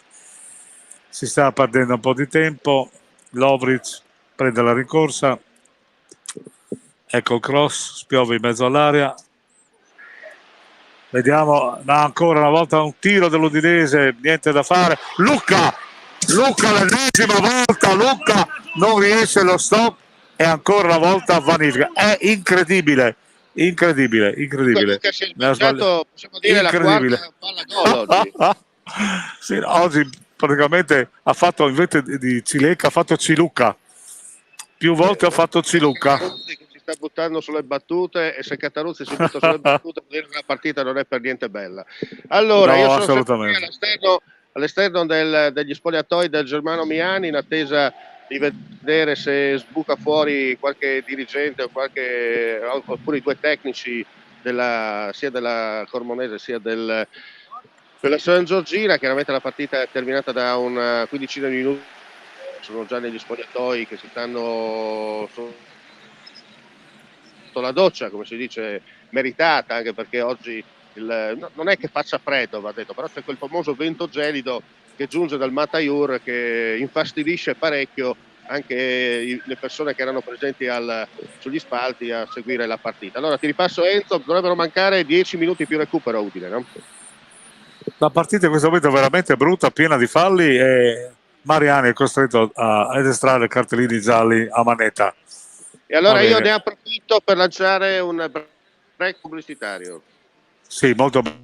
Speaker 2: si sta perdendo un po' di tempo. Lovric prende la rincorsa, ecco il cross, spiove in mezzo all'area. Vediamo ancora una volta un tiro dell'Udinese, niente da fare. Luca l'ennesima volta, Luca non riesce lo stop e ancora una volta vanifica. È incredibile.
Speaker 1: Luca si è sbagliato, possiamo dire, la quarta palla gol oggi.
Speaker 2: Sì, oggi praticamente ha fatto, invece di Cilecca, ha fatto Ciluca. più volte ha fatto Ciluca.
Speaker 1: Che si sta buttando sulle battute, e se Cataruzzi si butta sulle battute vuol dire che la partita non è per niente bella. Allora,
Speaker 2: No,
Speaker 1: io sono sempre
Speaker 2: assolutamente.
Speaker 1: all'esterno degli spogliatoi del Germano Miani, in attesa di vedere se sbuca fuori qualche dirigente oppure i due tecnici sia della Cormonese sia della San Giorgina. Chiaramente la partita è terminata da una quindicina di minuti, sono già negli spogliatoi che si stanno sotto la doccia, come si dice, meritata, anche perché oggi non è che faccia freddo, va detto, però c'è quel famoso vento gelido che giunge dal Mataiur, che infastidisce parecchio anche le persone che erano presenti sugli spalti a seguire la partita. Allora ti ripasso, Enzo, dovrebbero mancare 10 minuti più recupero a Udine, no?
Speaker 2: La partita in questo momento è veramente brutta, piena di falli, e Mariani è costretto ad estrarre cartellini gialli a manetta.
Speaker 1: E allora io ne approfitto per lanciare un break pubblicitario.
Speaker 2: Sì, molto bene.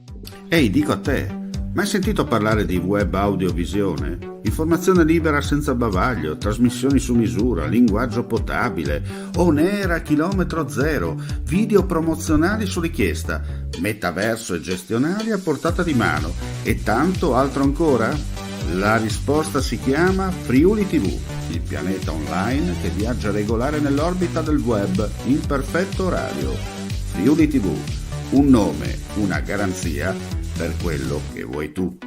Speaker 6: Ehi, dico a te, mai sentito parlare di web audiovisione? Informazione libera senza bavaglio, trasmissioni su misura, linguaggio potabile, on air a chilometro zero, video promozionali su richiesta, metaverso e gestionali a portata di mano e tanto altro ancora? La risposta si chiama Friuli TV, il pianeta online che viaggia regolare nell'orbita del web in perfetto orario. Friuli TV, un nome, una garanzia per quello che vuoi tu.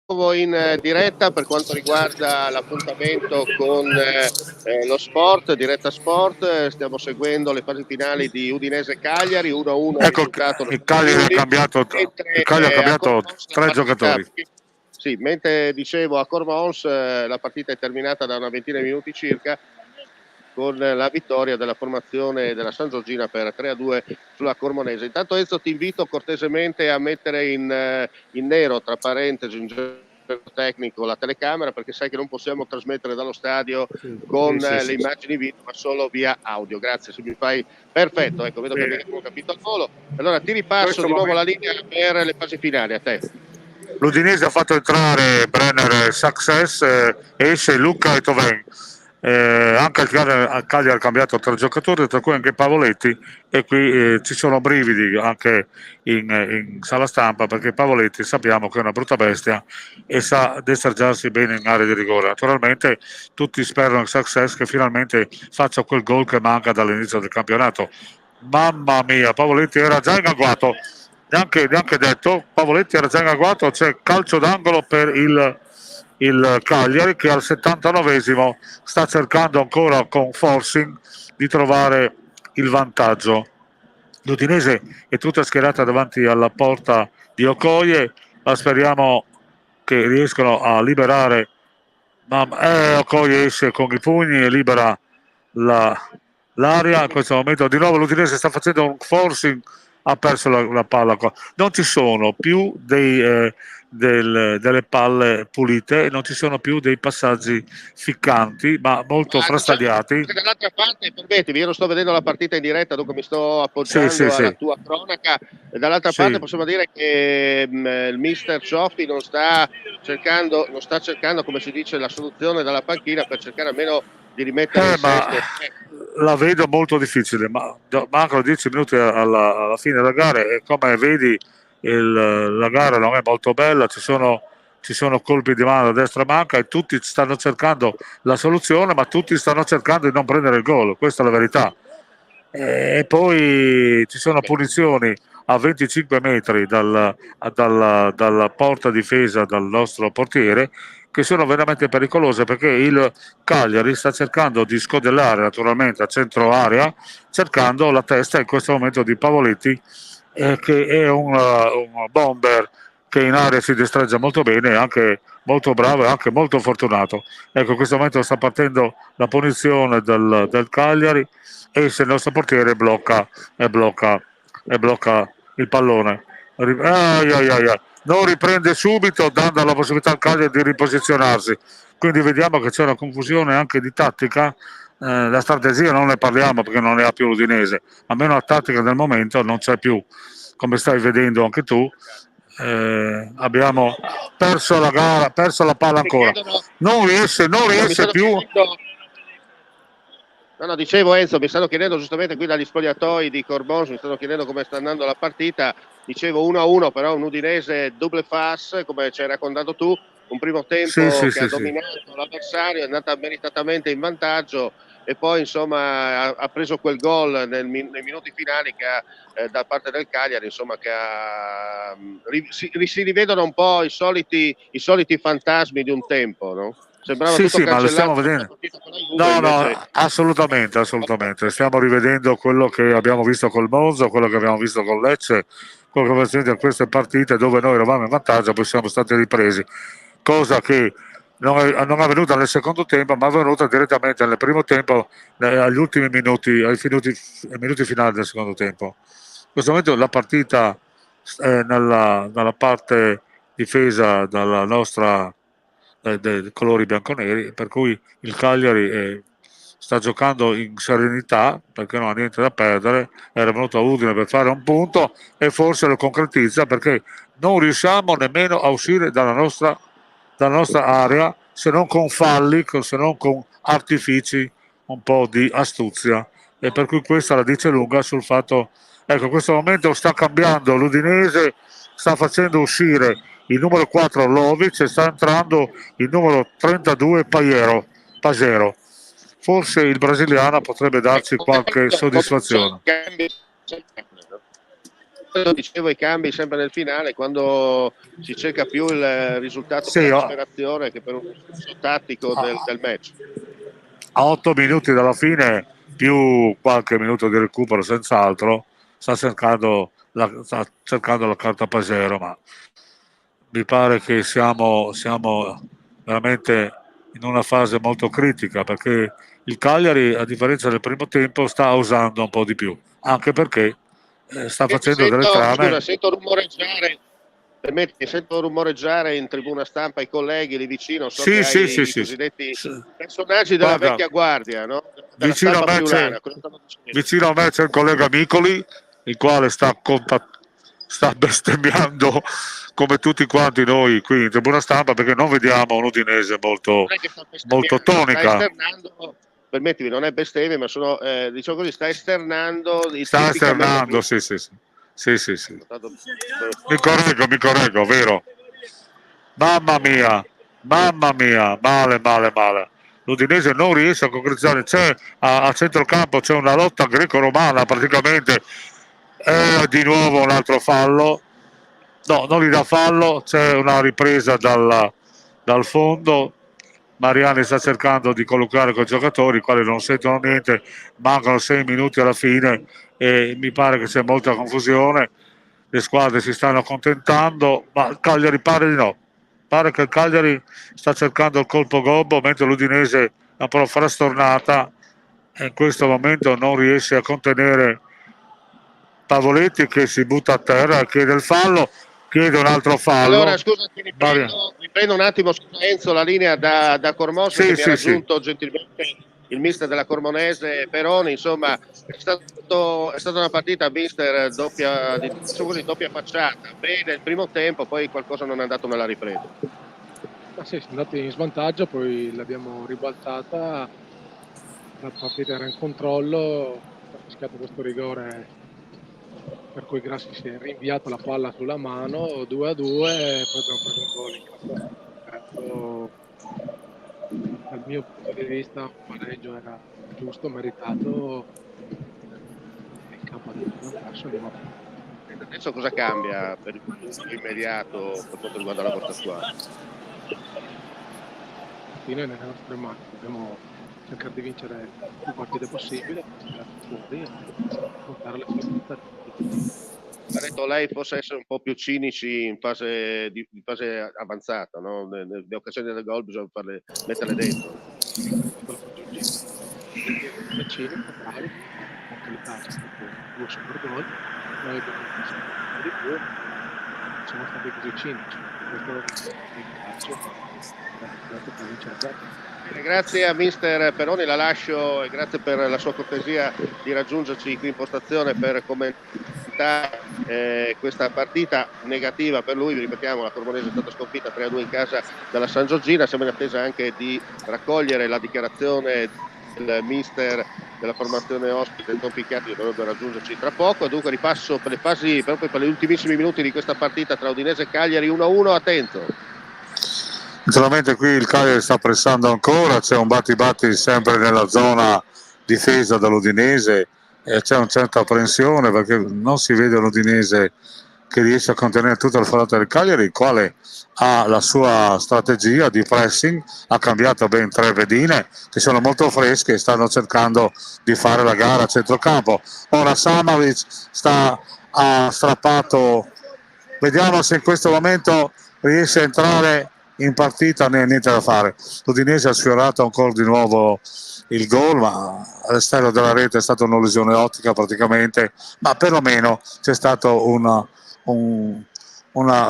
Speaker 1: In diretta per quanto riguarda l'appuntamento con lo sport, Diretta Sport, stiamo seguendo le fasi finali di Udinese-Cagliari, 1-1
Speaker 2: Ecco,
Speaker 1: risultato.
Speaker 2: il Cagliari ha cambiato 3 giocatori.
Speaker 1: Sì, mentre dicevo a Cormons la partita è terminata da una ventina di minuti circa, con la vittoria della formazione della San Giorgina per 3-2 sulla Cormonese. Intanto Enzo ti invito cortesemente a mettere in nero, tra parentesi, in gergo tecnico, la telecamera, perché sai che non possiamo trasmettere dallo stadio con le immagini video, ma solo via audio. Grazie, se mi fai perfetto, ecco, vedo che abbiamo capito al volo. Allora ti ripasso di nuovo la linea per le fasi finali, a te.
Speaker 2: L'Udinese ha fatto entrare Brenner, Success, esce Luca e Toven. Anche il Cagliari ha cambiato 3 giocatori, tra cui anche Pavoletti, e qui ci sono brividi anche in sala stampa, perché Pavoletti sappiamo che è una brutta bestia e sa destreggiarsi bene in area di rigore. Naturalmente tutti sperano in Success che finalmente faccia quel gol che manca dall'inizio del campionato. Mamma mia, Pavoletti era già in agguato, neanche detto, Pavoletti era già in agguato, c'è calcio d'angolo per il Cagliari, che al 79esimo sta cercando ancora con forcing di trovare il vantaggio. L'Udinese è tutta schierata davanti alla porta di Okoye, ma speriamo che riescano a liberare. Okoye esce con i pugni e libera l'area. In questo momento di nuovo l'Udinese sta facendo un forcing, ha perso la palla. Non ci sono più delle palle pulite e non ci sono più dei passaggi ficcanti, ma molto frastagliati.
Speaker 1: Dall'altra parte, permettimi, io non sto vedendo la partita in diretta, dunque mi sto appoggiando alla tua cronaca. Dall'altra parte possiamo dire che il mister Cioffi non sta cercando, come si dice, la soluzione dalla panchina per cercare almeno di rimettere in sesto.
Speaker 2: La vedo molto difficile, ma mancano 10 minuti alla fine della gara e come vedi la gara non è molto bella, ci sono colpi di mano a destra e manca e tutti stanno cercando la soluzione, ma tutti stanno cercando di non prendere il gol, questa è la verità. E poi ci sono punizioni a 25 metri dalla porta difesa dal nostro portiere, che sono veramente pericolose, perché il Cagliari sta cercando di scodellare naturalmente a centro area, cercando la testa in questo momento di Pavoletti, che è un bomber che in area si destreggia molto bene, anche molto bravo e anche molto fortunato. Ecco, in questo momento sta partendo la punizione del Cagliari e se il nostro portiere blocca il pallone. Non riprende subito, dando la possibilità al Cagliari di riposizionarsi. Quindi vediamo che c'è una confusione anche di tattica. La strategia non ne parliamo perché non ne ha più l'Udinese, almeno la tattica del momento non c'è più, come stai vedendo anche tu. Abbiamo perso la gara, perso la palla ancora. Non riesce più.
Speaker 1: No, dicevo Enzo, mi stanno chiedendo giustamente qui dagli spogliatoi di Corbons, mi stanno chiedendo come sta andando la partita. Dicevo 1-1, però un Udinese double face, come ci hai raccontato tu, un primo tempo che ha dominato l'avversario, è andata meritatamente in vantaggio e poi insomma ha preso quel gol nei minuti finali che ha, da parte del Cagliari, insomma, che si rivedono un po' i soliti fantasmi di un tempo, no? Sembrava tutto
Speaker 2: ma lo stiamo vedendo. No, assolutamente. Stiamo rivedendo quello che abbiamo visto col Monza, quello che abbiamo visto con Lecce, quello che abbiamo visto in queste partite dove noi eravamo in vantaggio, poi siamo stati ripresi, cosa che non è avvenuta nel secondo tempo, ma è avvenuta direttamente nel primo tempo, agli ultimi minuti, ai minuti finali del secondo tempo. In questo momento la partita è nella parte difesa dalla nostra dei colori bianconeri, per cui il Cagliari sta giocando in serenità perché non ha niente da perdere, era venuto a Udine per fare un punto e forse lo concretizza, perché non riusciamo nemmeno a uscire dalla nostra area, se non con falli, se non con artifici, un po' di astuzia, e per cui questa la dice lunga sul fatto, ecco, in questo momento sta cambiando l'Udinese, sta facendo uscire il numero 4 Lovic e sta entrando il numero 32 Pagero. Forse il brasiliano potrebbe darci qualche soddisfazione.
Speaker 1: Dicevo, i cambi sempre nel finale, quando si cerca più il risultato per la disperazione che per un senso tattico del match.
Speaker 2: A 8 minuti dalla fine, più qualche minuto di recupero senz'altro, sta cercando la carta Pagero, ma mi pare che siamo veramente in una fase molto critica, perché il Cagliari, a differenza del primo tempo, sta usando un po' di più, anche perché sta facendo delle trame.
Speaker 1: Scusa, sento rumoreggiare in tribuna stampa i colleghi lì vicino, so che hai i cosiddetti personaggi della vecchia guardia, no?
Speaker 2: Vicino a me c'è il collega Micoli, il quale sta bestemmiando come tutti quanti noi qui in tribuna stampa, perché non vediamo un Udinese molto tonica.
Speaker 1: Permettimi, non è bestemmia, ma diciamo così, sta esternando.
Speaker 2: Sì. Mi correggo, vero? Mamma mia, male. L'Udinese non riesce a concretizzare, c'è a centrocampo, c'è una lotta greco-romana praticamente, di nuovo un altro fallo. No, non gli dà fallo, c'è una ripresa dal fondo. Mariani sta cercando di collocare con i giocatori, i quali non sentono niente, mancano 6 minuti alla fine e mi pare che c'è molta confusione, le squadre si stanno accontentando, ma il Cagliari pare di no. Pare che il Cagliari sta cercando il colpo gobbo, mentre l'Udinese è un po' frastornata e in questo momento non riesce a contenere Pavoletti, che si butta a terra e chiede il fallo. Chiede un altro fallo.
Speaker 1: Allora, scusa, riprendo un attimo, Enzo, la linea da Cormoso, che mi ha raggiunto gentilmente il mister della Cormonese, Peroni. Insomma, è stata una partita, mister, doppia facciata. Bene il primo tempo, poi qualcosa non è andato nella ripresa.
Speaker 7: Ma sì, siamo andati in svantaggio, poi l'abbiamo ribaltata, la partita era in controllo, ha fischiato questo rigore per cui Grassi si è rinviato la palla sulla mano, 2-2, poi abbiamo preso un gol in dal mio punto di vista un pareggio era giusto, meritato, in campo abbiamo perso.
Speaker 1: Adesso cosa cambia per l'immediato per quanto riguarda la vostra squadra?
Speaker 7: Fine nelle nostre mani, dobbiamo cercare di vincere più partite possibile, fuori e portare le sue.
Speaker 1: Ha detto lei possa essere un po' più cinici in fase avanzata, no? Le occasioni del gol bisogna metterle dentro.
Speaker 7: Le cinico, bravi, anche l'Italia è stato 2 super gol, noi abbiamo fatto di più, siamo stati così cinici, questo è il calcio.
Speaker 1: Grazie a mister Peroni, la lascio, e grazie per la sua cortesia di raggiungerci qui in postazione per commentare questa partita negativa per lui. Ripetiamo, la Cremonese è stata sconfitta 3-2 in casa dalla San Giorgina. Siamo in attesa anche di raccogliere la dichiarazione del mister della formazione ospite, Don Picchiatti, che dovrebbe raggiungerci tra poco. Dunque ripasso per le fasi, proprio per gli ultimissimi minuti di questa partita tra Udinese e Cagliari. 1-1, attento.
Speaker 2: Naturalmente qui il Cagliari sta pressando ancora, c'è un batti sempre nella zona difesa dall'Udinese e c'è una certa apprensione perché non si vede l'Udinese che riesce a contenere tutta la falata del Cagliari, il quale ha la sua strategia di pressing, ha cambiato ben 3 pedine che sono molto fresche e stanno cercando di fare la gara a centrocampo. Ora Samavic ha strappato, vediamo se in questo momento riesce a entrare in partita, niente da fare. L'Udinese ha sfiorato ancora di nuovo il gol, ma all'esterno della rete è stata un'illusione ottica praticamente, ma perlomeno c'è stata una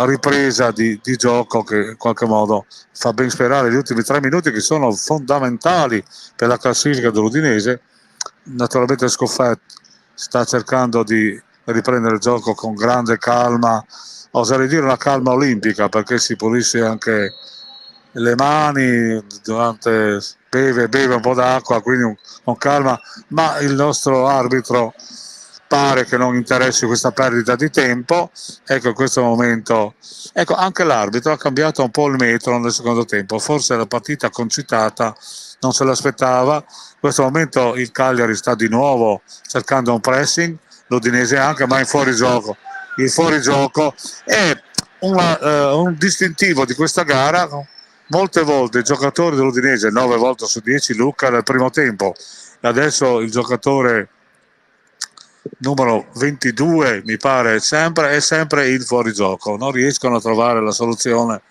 Speaker 2: ripresa di gioco che in qualche modo fa ben sperare. Gli ultimi 3 minuti che sono fondamentali per la classifica dell'Udinese. Naturalmente Scoffet sta cercando di riprendere il gioco con grande calma, oserei dire una calma olimpica, perché si pulisce anche le mani durante, beve un po' d'acqua, quindi con calma, ma il nostro arbitro pare che non interessi questa perdita di tempo. Ecco, in questo momento, ecco, anche l'arbitro ha cambiato un po' il metro nel secondo tempo, forse la partita concitata non se l'aspettava. In questo momento il Cagliari sta di nuovo cercando un pressing, l'Udinese anche, ma in fuorigioco. Il fuorigioco è un distintivo di questa gara. Molte volte i giocatori dell'Udinese, 9 volte su 10, Luca nel primo tempo, e adesso il giocatore numero 22 mi pare è sempre il fuorigioco, non riescono a trovare la soluzione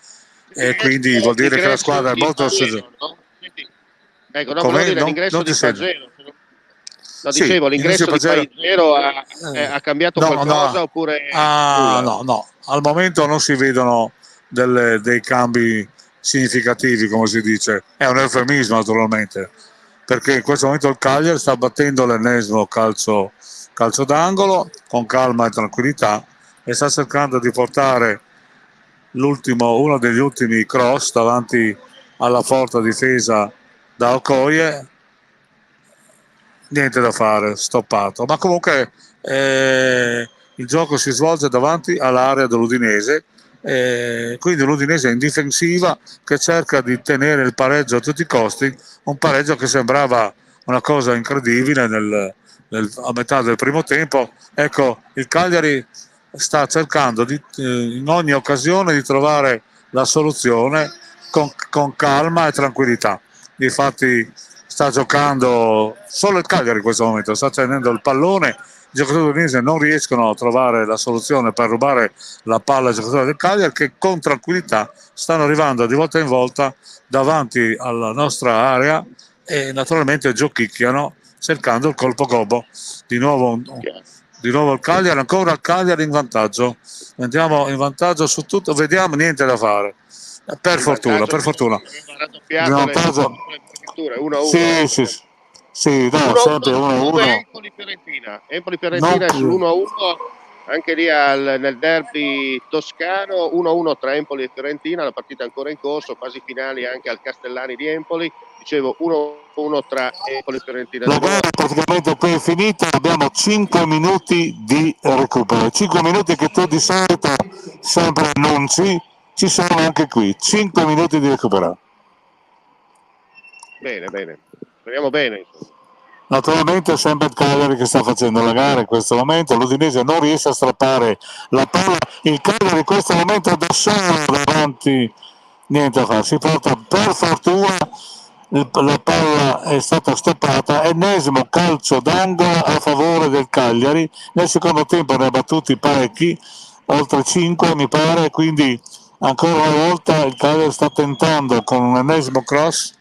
Speaker 2: e quindi vuol dire che la squadra è molto
Speaker 1: ecco, non volevo dire l'ingresso di Pagero. No,
Speaker 2: sì,
Speaker 1: dicevo, l'ingresso di Pagero ha cambiato qualcosa oppure
Speaker 2: no, al momento non si vedono dei cambi significativi, come si dice, è un eufemismo naturalmente, perché in questo momento il Cagliari sta battendo l'ennesimo calcio d'angolo con calma e tranquillità e sta cercando di portare uno degli ultimi cross davanti alla forte difesa da Okoye. Niente da fare, stoppato, ma comunque il gioco si svolge davanti all'area dell'Udinese, quindi l'Udinese è in difensiva che cerca di tenere il pareggio a tutti i costi, un pareggio che sembrava una cosa incredibile a metà del primo tempo. Ecco, il Cagliari sta cercando in ogni occasione di trovare la soluzione con calma e tranquillità. Difatti sta giocando solo il Cagliari in questo momento, sta tenendo il pallone, i giocatori udinesi non riescono a trovare la soluzione per rubare la palla ai giocatori del Cagliari, che con tranquillità stanno arrivando di volta in volta davanti alla nostra area e naturalmente giochicchiano cercando il colpo gobbo. Di nuovo il Cagliari, ancora il Cagliari in vantaggio, andiamo in vantaggio su tutto, vediamo, niente da fare, per fortuna sì, no, sempre 1-1.
Speaker 1: Empoli-Fiorentina è sull'1-1 anche lì nel derby toscano, 1-1 tra Empoli e Fiorentina, la partita ancora in corso, fasi finali anche al Castellani di Empoli. Dicevo 1-1 tra Empoli e Fiorentina.
Speaker 2: La gara praticamente qui è finita, abbiamo 5 minuti di recupero, 5 minuti che tu di solito sempre annunci, ci sono anche qui 5 minuti di recupero.
Speaker 1: Bene, speriamo bene.
Speaker 2: Naturalmente è sempre il Cagliari che sta facendo la gara in questo momento, l'Udinese non riesce a strappare la palla, il Cagliari in questo momento da solo davanti, niente da fare, si porta per fortuna, la palla è stata stoppata, ennesimo calcio d'angolo a favore del Cagliari, nel secondo tempo ne ha battuti parecchi, oltre 5 mi pare, quindi ancora una volta il Cagliari sta tentando con un ennesimo cross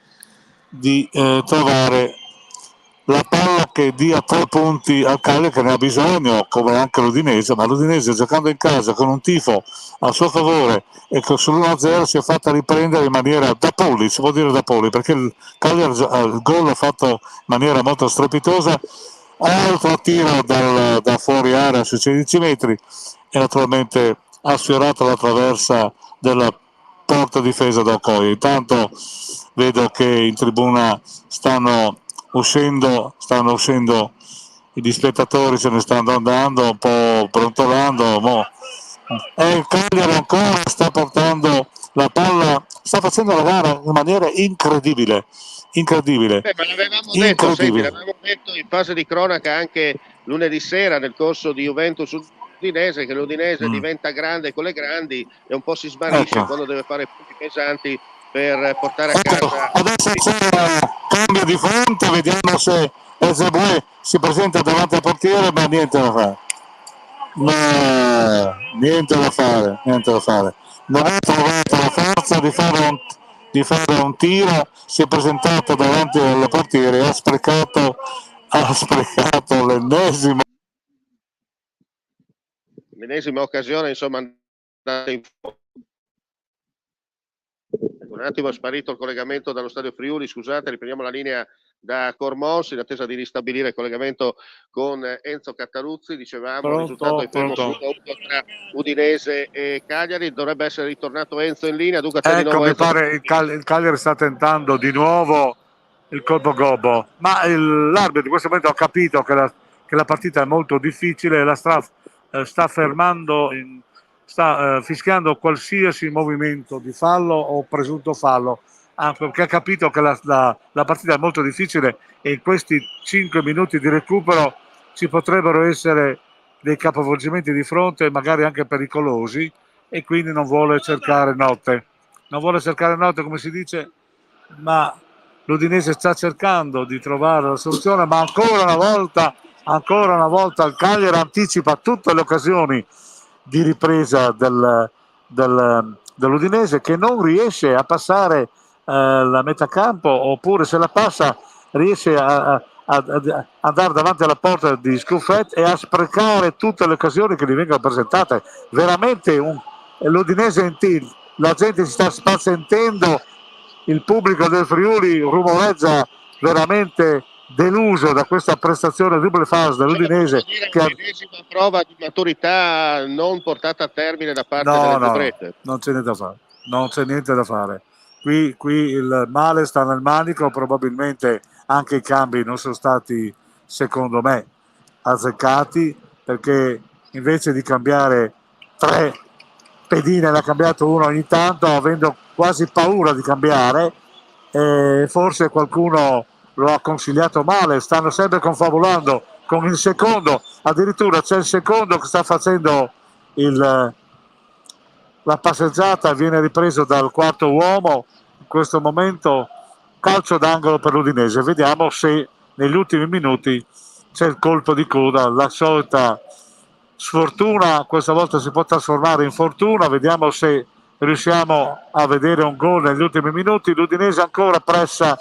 Speaker 2: di trovare la palla che dia 3 punti al Cagliari, che ne ha bisogno, come anche l'Udinese, ma l'Udinese giocando in casa con un tifo a suo favore e che sull'1-0 si è fatta riprendere in maniera da poli, si può dire da poli, perché il Cagliari il gol l'ha fatto in maniera molto strepitosa. altro tiro da fuori area sui 16 metri e naturalmente ha sfiorato la traversa della porta difesa da Okoye. Intanto vedo che in tribuna stanno uscendo gli spettatori, se ne stanno andando un po' brontolando. E il Cagliari ancora sta portando la palla, sta facendo la gara in maniera incredibile.
Speaker 1: Ma l'avevamo detto, senti, l'avevamo detto in fase di cronaca anche lunedì sera nel corso di Juventus Udinese, che l'Udinese diventa grande con le grandi e un po' si smarrisce quando deve fare punti pesanti per portare a casa.
Speaker 2: Adesso c'è cambio di fronte, vediamo se Ezebue si presenta davanti al portiere, ma niente da fare. Niente da fare. Non ha trovato la forza di fare un tiro, si è presentato davanti al portiere e ha sprecato
Speaker 1: l'ennesima occasione, insomma, andata in fuoco. Un attimo è sparito il collegamento dallo Stadio Friuli, scusate, riprendiamo la linea da Cormons in attesa di ristabilire il collegamento con Enzo Cattaruzzi. Dicevamo il risultato è fermo sul 1-1 tra Udinese e Cagliari, dovrebbe essere ritornato Enzo in linea. Dunque c'è di nuovo
Speaker 2: mi
Speaker 1: Enzo.
Speaker 2: pare il Cagliari sta tentando di nuovo il colpo gobbo, ma l'arbitro in questo momento ha capito che la partita è molto difficile e la sta fermando, sta fischiando qualsiasi movimento di fallo o presunto fallo, perché ha capito che la partita è molto difficile e in questi 5 minuti di recupero ci potrebbero essere dei capovolgimenti di fronte, magari anche pericolosi, e quindi non vuole cercare notte, come si dice, ma l'Udinese sta cercando di trovare la soluzione, ma ancora una volta il Cagliari anticipa tutte le occasioni di ripresa dell'Udinese, che non riesce a passare la metà campo, oppure se la passa riesce a andare davanti alla porta di Scuffet e a sprecare tutte le occasioni che gli vengono presentate. Veramente l'Udinese in tilt, la gente si sta spazientendo, il pubblico del Friuli rumoreggia veramente deluso da questa prestazione double fase dell'Udinese.
Speaker 1: L'ennesima prova di maturità non portata a termine da parte delle zebrette.
Speaker 2: Non c'è niente da fare. Qui il male sta nel manico, probabilmente anche i cambi non sono stati, secondo me, azzeccati, perché invece di cambiare 3 pedine l'ha cambiato uno ogni tanto, avendo quasi paura di cambiare, e forse qualcuno lo ha consigliato male. Stanno sempre confabulando con il secondo, addirittura c'è il secondo che sta facendo la passeggiata, viene ripreso dal quarto uomo. In questo momento calcio d'angolo per l'Udinese, vediamo se negli ultimi minuti c'è il colpo di coda, la solita sfortuna questa volta si può trasformare in fortuna. Vediamo se riusciamo a vedere un gol negli ultimi minuti. L'Udinese ancora pressa,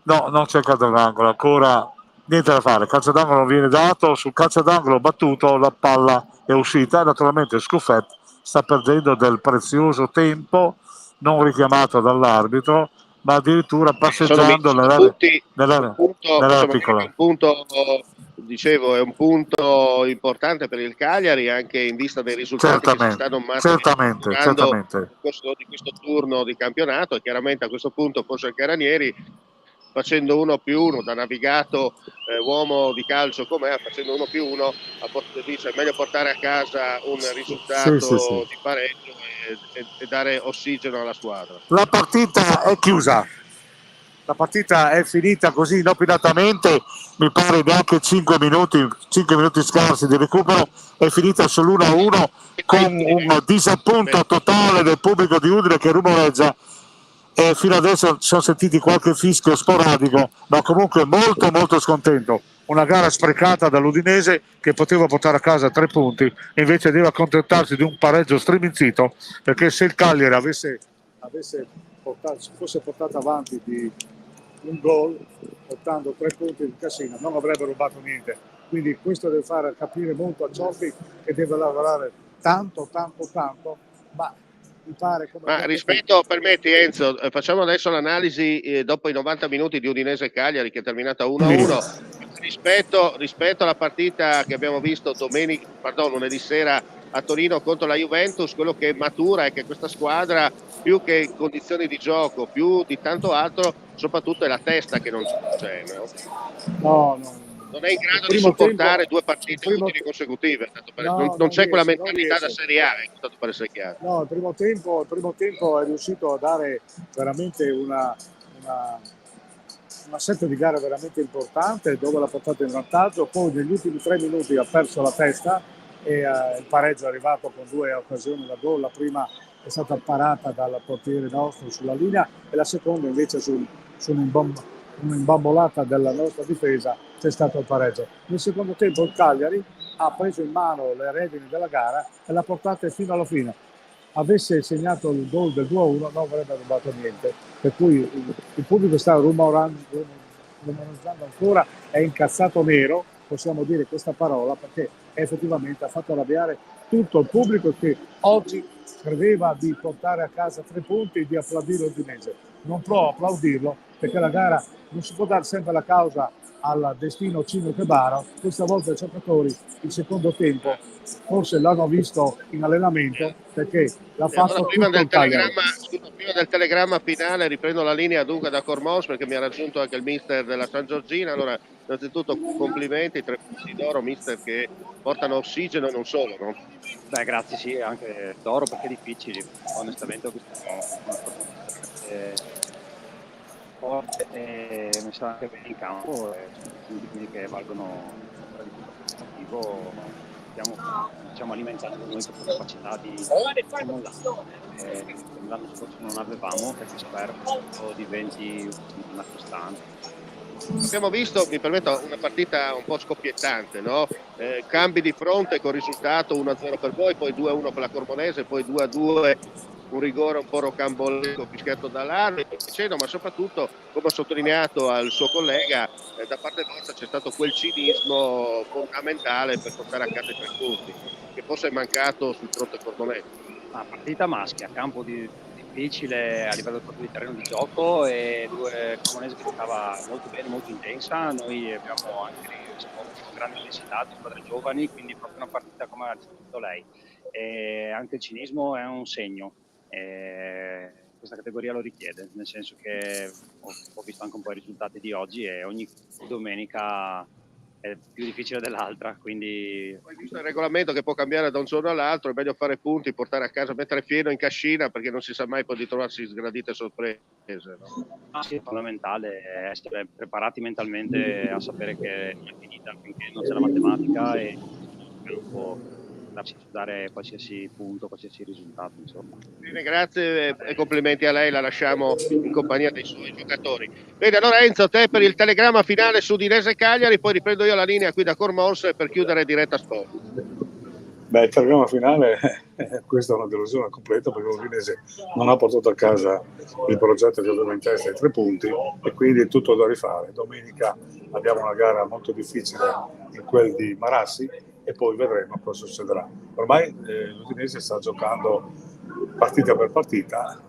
Speaker 2: no, non c'è calcio d'angolo, ancora niente da fare, calcio d'angolo non viene dato. Sul calcio d'angolo battuto la palla è uscita, naturalmente Scuffet sta perdendo del prezioso tempo, non richiamato dall'arbitro, ma addirittura passeggiando nell'area piccola.
Speaker 1: Un punto, dicevo, è un punto importante per il Cagliari anche in vista dei risultati che si stanno
Speaker 2: certamente.
Speaker 1: nel corso di questo turno di campionato, e chiaramente a questo punto forse anche Ranieri, facendo 1+1 da navigato uomo di calcio com'è, facendo 1+1 dice è meglio portare a casa un risultato di pareggio e dare ossigeno alla squadra.
Speaker 2: La partita è chiusa, la partita è finita così inopinatamente, mi pare neanche 5 minuti scarsi di recupero, è finita sull'1-1 con un disappunto totale del pubblico di Udine che rumoreggia. E fino adesso ci sono sentiti qualche fischio sporadico, ma comunque molto molto scontento. Una gara sprecata dall'Udinese che poteva portare a casa 3 punti e invece deve accontentarsi di un pareggio striminzito, perché se il Cagliari fosse portato avanti di un gol, portando 3 punti di Cassina, non avrebbe rubato niente. Quindi questo deve fare capire molto a Cioffi, che deve lavorare tanto, ma
Speaker 1: rispetto, permetti Enzo, facciamo adesso l'analisi dopo i 90 minuti di Udinese Cagliari che è terminata 1-1. rispetto alla partita che abbiamo visto lunedì sera a Torino contro la Juventus, quello che matura è che questa squadra, più che in condizioni di gioco, più di tanto altro, soprattutto è la testa che non c'è, no? Non è in grado di supportare due partite utili consecutive, non c'è quella mentalità da Serie A, tanto per essere chiaro.
Speaker 2: No, il primo tempo è riuscito a dare veramente una set di gare veramente importante, dove l'ha portato in vantaggio, poi negli ultimi 3 minuti ha perso la testa e il pareggio è arrivato con 2 occasioni da gol. La prima è stata parata dal portiere nostro sulla linea e la seconda invece su un'imbambolata della nostra difesa c'è stato il pareggio. Nel secondo tempo il Cagliari ha preso in mano le redini della gara e l'ha portata fino alla fine. Avesse segnato il gol del 2-1 non avrebbe rubato niente, per cui il pubblico sta rumorando ancora, è incazzato nero, possiamo dire questa parola, perché effettivamente ha fatto arrabbiare tutto il pubblico che oggi credeva di portare a casa 3 punti e di applaudire l'Udinese. Non può applaudirlo perché la gara non si può dare sempre la causa al destino cino-tebaro. Questa volta i giocatori il secondo tempo forse l'hanno visto in allenamento, perché l'ha fatto
Speaker 1: prima
Speaker 2: tutto il Cagliari.
Speaker 1: Prima del telegramma finale riprendo la linea dunque da Cormos, perché mi ha raggiunto anche il mister della San Giorgina. Allora, innanzitutto complimenti, 3 punti d'oro, mister, che portano ossigeno e non solo, no?
Speaker 8: Beh, grazie, sì, anche d'oro perché è difficile, onestamente ho visto forte e messa anche bene in campo, e sono quindi che valgono positivo. Stiamo alimentando noi questa capacità di l'anno scorso non avevamo, perché spero che diventi una costante.
Speaker 1: Abbiamo visto, mi permetto, una partita un po' scoppiettante, no? Cambi di fronte con risultato 1-0 per voi, poi 2-1 per la Cremonese, poi 2-2, un rigore un po' rocambolesco fischiato dall'arbitro, ma soprattutto, come ho sottolineato al suo collega, da parte vostra c'è stato quel cinismo fondamentale per portare a casa i 3 punti, che forse è mancato sul fronte portonese.
Speaker 8: Partita maschia, campo difficile a livello proprio di terreno di gioco, e due Cremonese che giocava molto bene, molto intensa. Noi abbiamo anche risposto con grande intensità di squadre giovani, quindi proprio una partita come ha detto lei. E anche il cinismo è un segno. Questa categoria lo richiede, nel senso che ho visto anche un po' i risultati di oggi e ogni domenica è più difficile dell'altra, quindi
Speaker 1: visto il regolamento che può cambiare da un giorno all'altro, è meglio fare punti, portare a casa, mettere fieno in cascina, perché non si sa mai poi di trovarsi sgradite sorprese, no?
Speaker 8: Sì, è fondamentale essere preparati mentalmente a sapere che non è finita finché non c'è la matematica e non può darsi dare qualsiasi punto, qualsiasi risultato, insomma.
Speaker 1: Bene, grazie e complimenti a lei, la lasciamo in compagnia dei suoi giocatori. Bene, allora Enzo, te per il telegramma finale su Udinese Cagliari, poi riprendo io la linea qui da Cormons per chiudere diretta sport.
Speaker 2: Beh, il telegramma finale, questa è una delusione completa, perché l'Udinese non ha portato a casa il progetto che aveva in testa, i 3 punti, e quindi è tutto da rifare. Domenica abbiamo una gara molto difficile in quel di Marassi e poi vedremo cosa succederà. Ormai l'Udinese sta giocando partita per partita,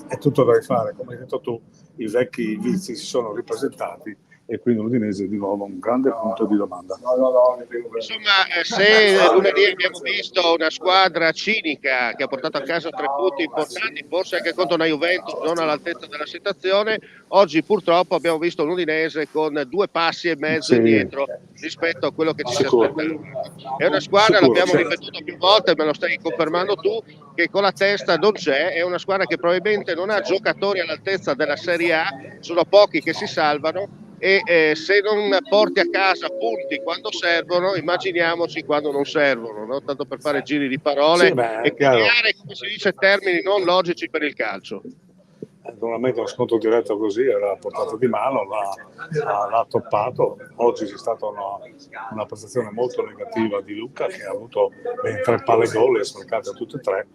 Speaker 2: è tutto da rifare. Come hai detto tu, i vecchi vizi si sono ripresentati e quindi l'Udinese di nuovo un grande punto di domanda.
Speaker 1: Insomma, se lunedì abbiamo visto una squadra cinica che ha portato a casa 3 punti importanti, forse anche contro una Juventus non all'altezza della situazione, oggi purtroppo abbiamo visto un Udinese con 2 passi e mezzo indietro rispetto a quello che ci si aspettava. È una squadra, l'abbiamo ripetuto più volte, me lo stai confermando tu, che con la testa non c'è, è una squadra che probabilmente non ha giocatori all'altezza della Serie A, sono pochi che si salvano, e se non porti a casa punti quando servono, immaginiamoci quando non servono, no? Tanto per fare giri di parole e creare, come si dice, termini non logici per il calcio.
Speaker 2: Normalmente uno scontro diretto così era a portata di mano, l'ha toppato. Oggi c'è stata una prestazione molto negativa di Luca, che ha avuto ben 3 palle gol e sprecate tutte e 3,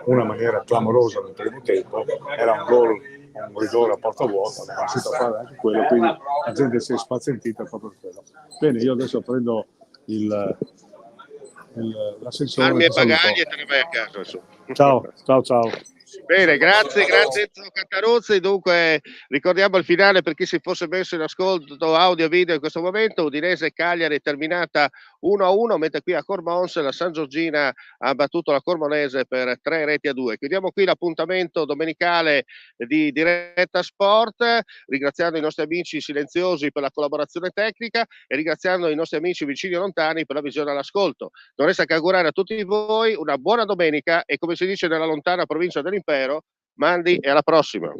Speaker 2: una maniera clamorosa nel primo tempo, era un gol, un rigore a porta vuota, non è riuscito a fare anche quello, quindi la gente si è spazientita proprio per quello. Bene, io adesso prendo l'ascensore.
Speaker 1: Armi e bagagli e te ne vai a casa.
Speaker 2: Ciao.
Speaker 1: Bene, grazie Enzo Cantaruzzi. Dunque ricordiamo il finale per chi si fosse messo in ascolto audio e video in questo momento. Udinese Cagliari è terminata 1-1, mentre qui a Cormons la San Giorgina ha battuto la Cormonese per 3-2. Chiudiamo qui l'appuntamento domenicale di Diretta Sport, ringraziando i nostri amici silenziosi per la collaborazione tecnica e ringraziando i nostri amici vicini e lontani per la visione all'ascolto. Non resta che augurare a tutti voi una buona domenica e, come si dice nella lontana provincia dell'Impero, mandi e alla prossima.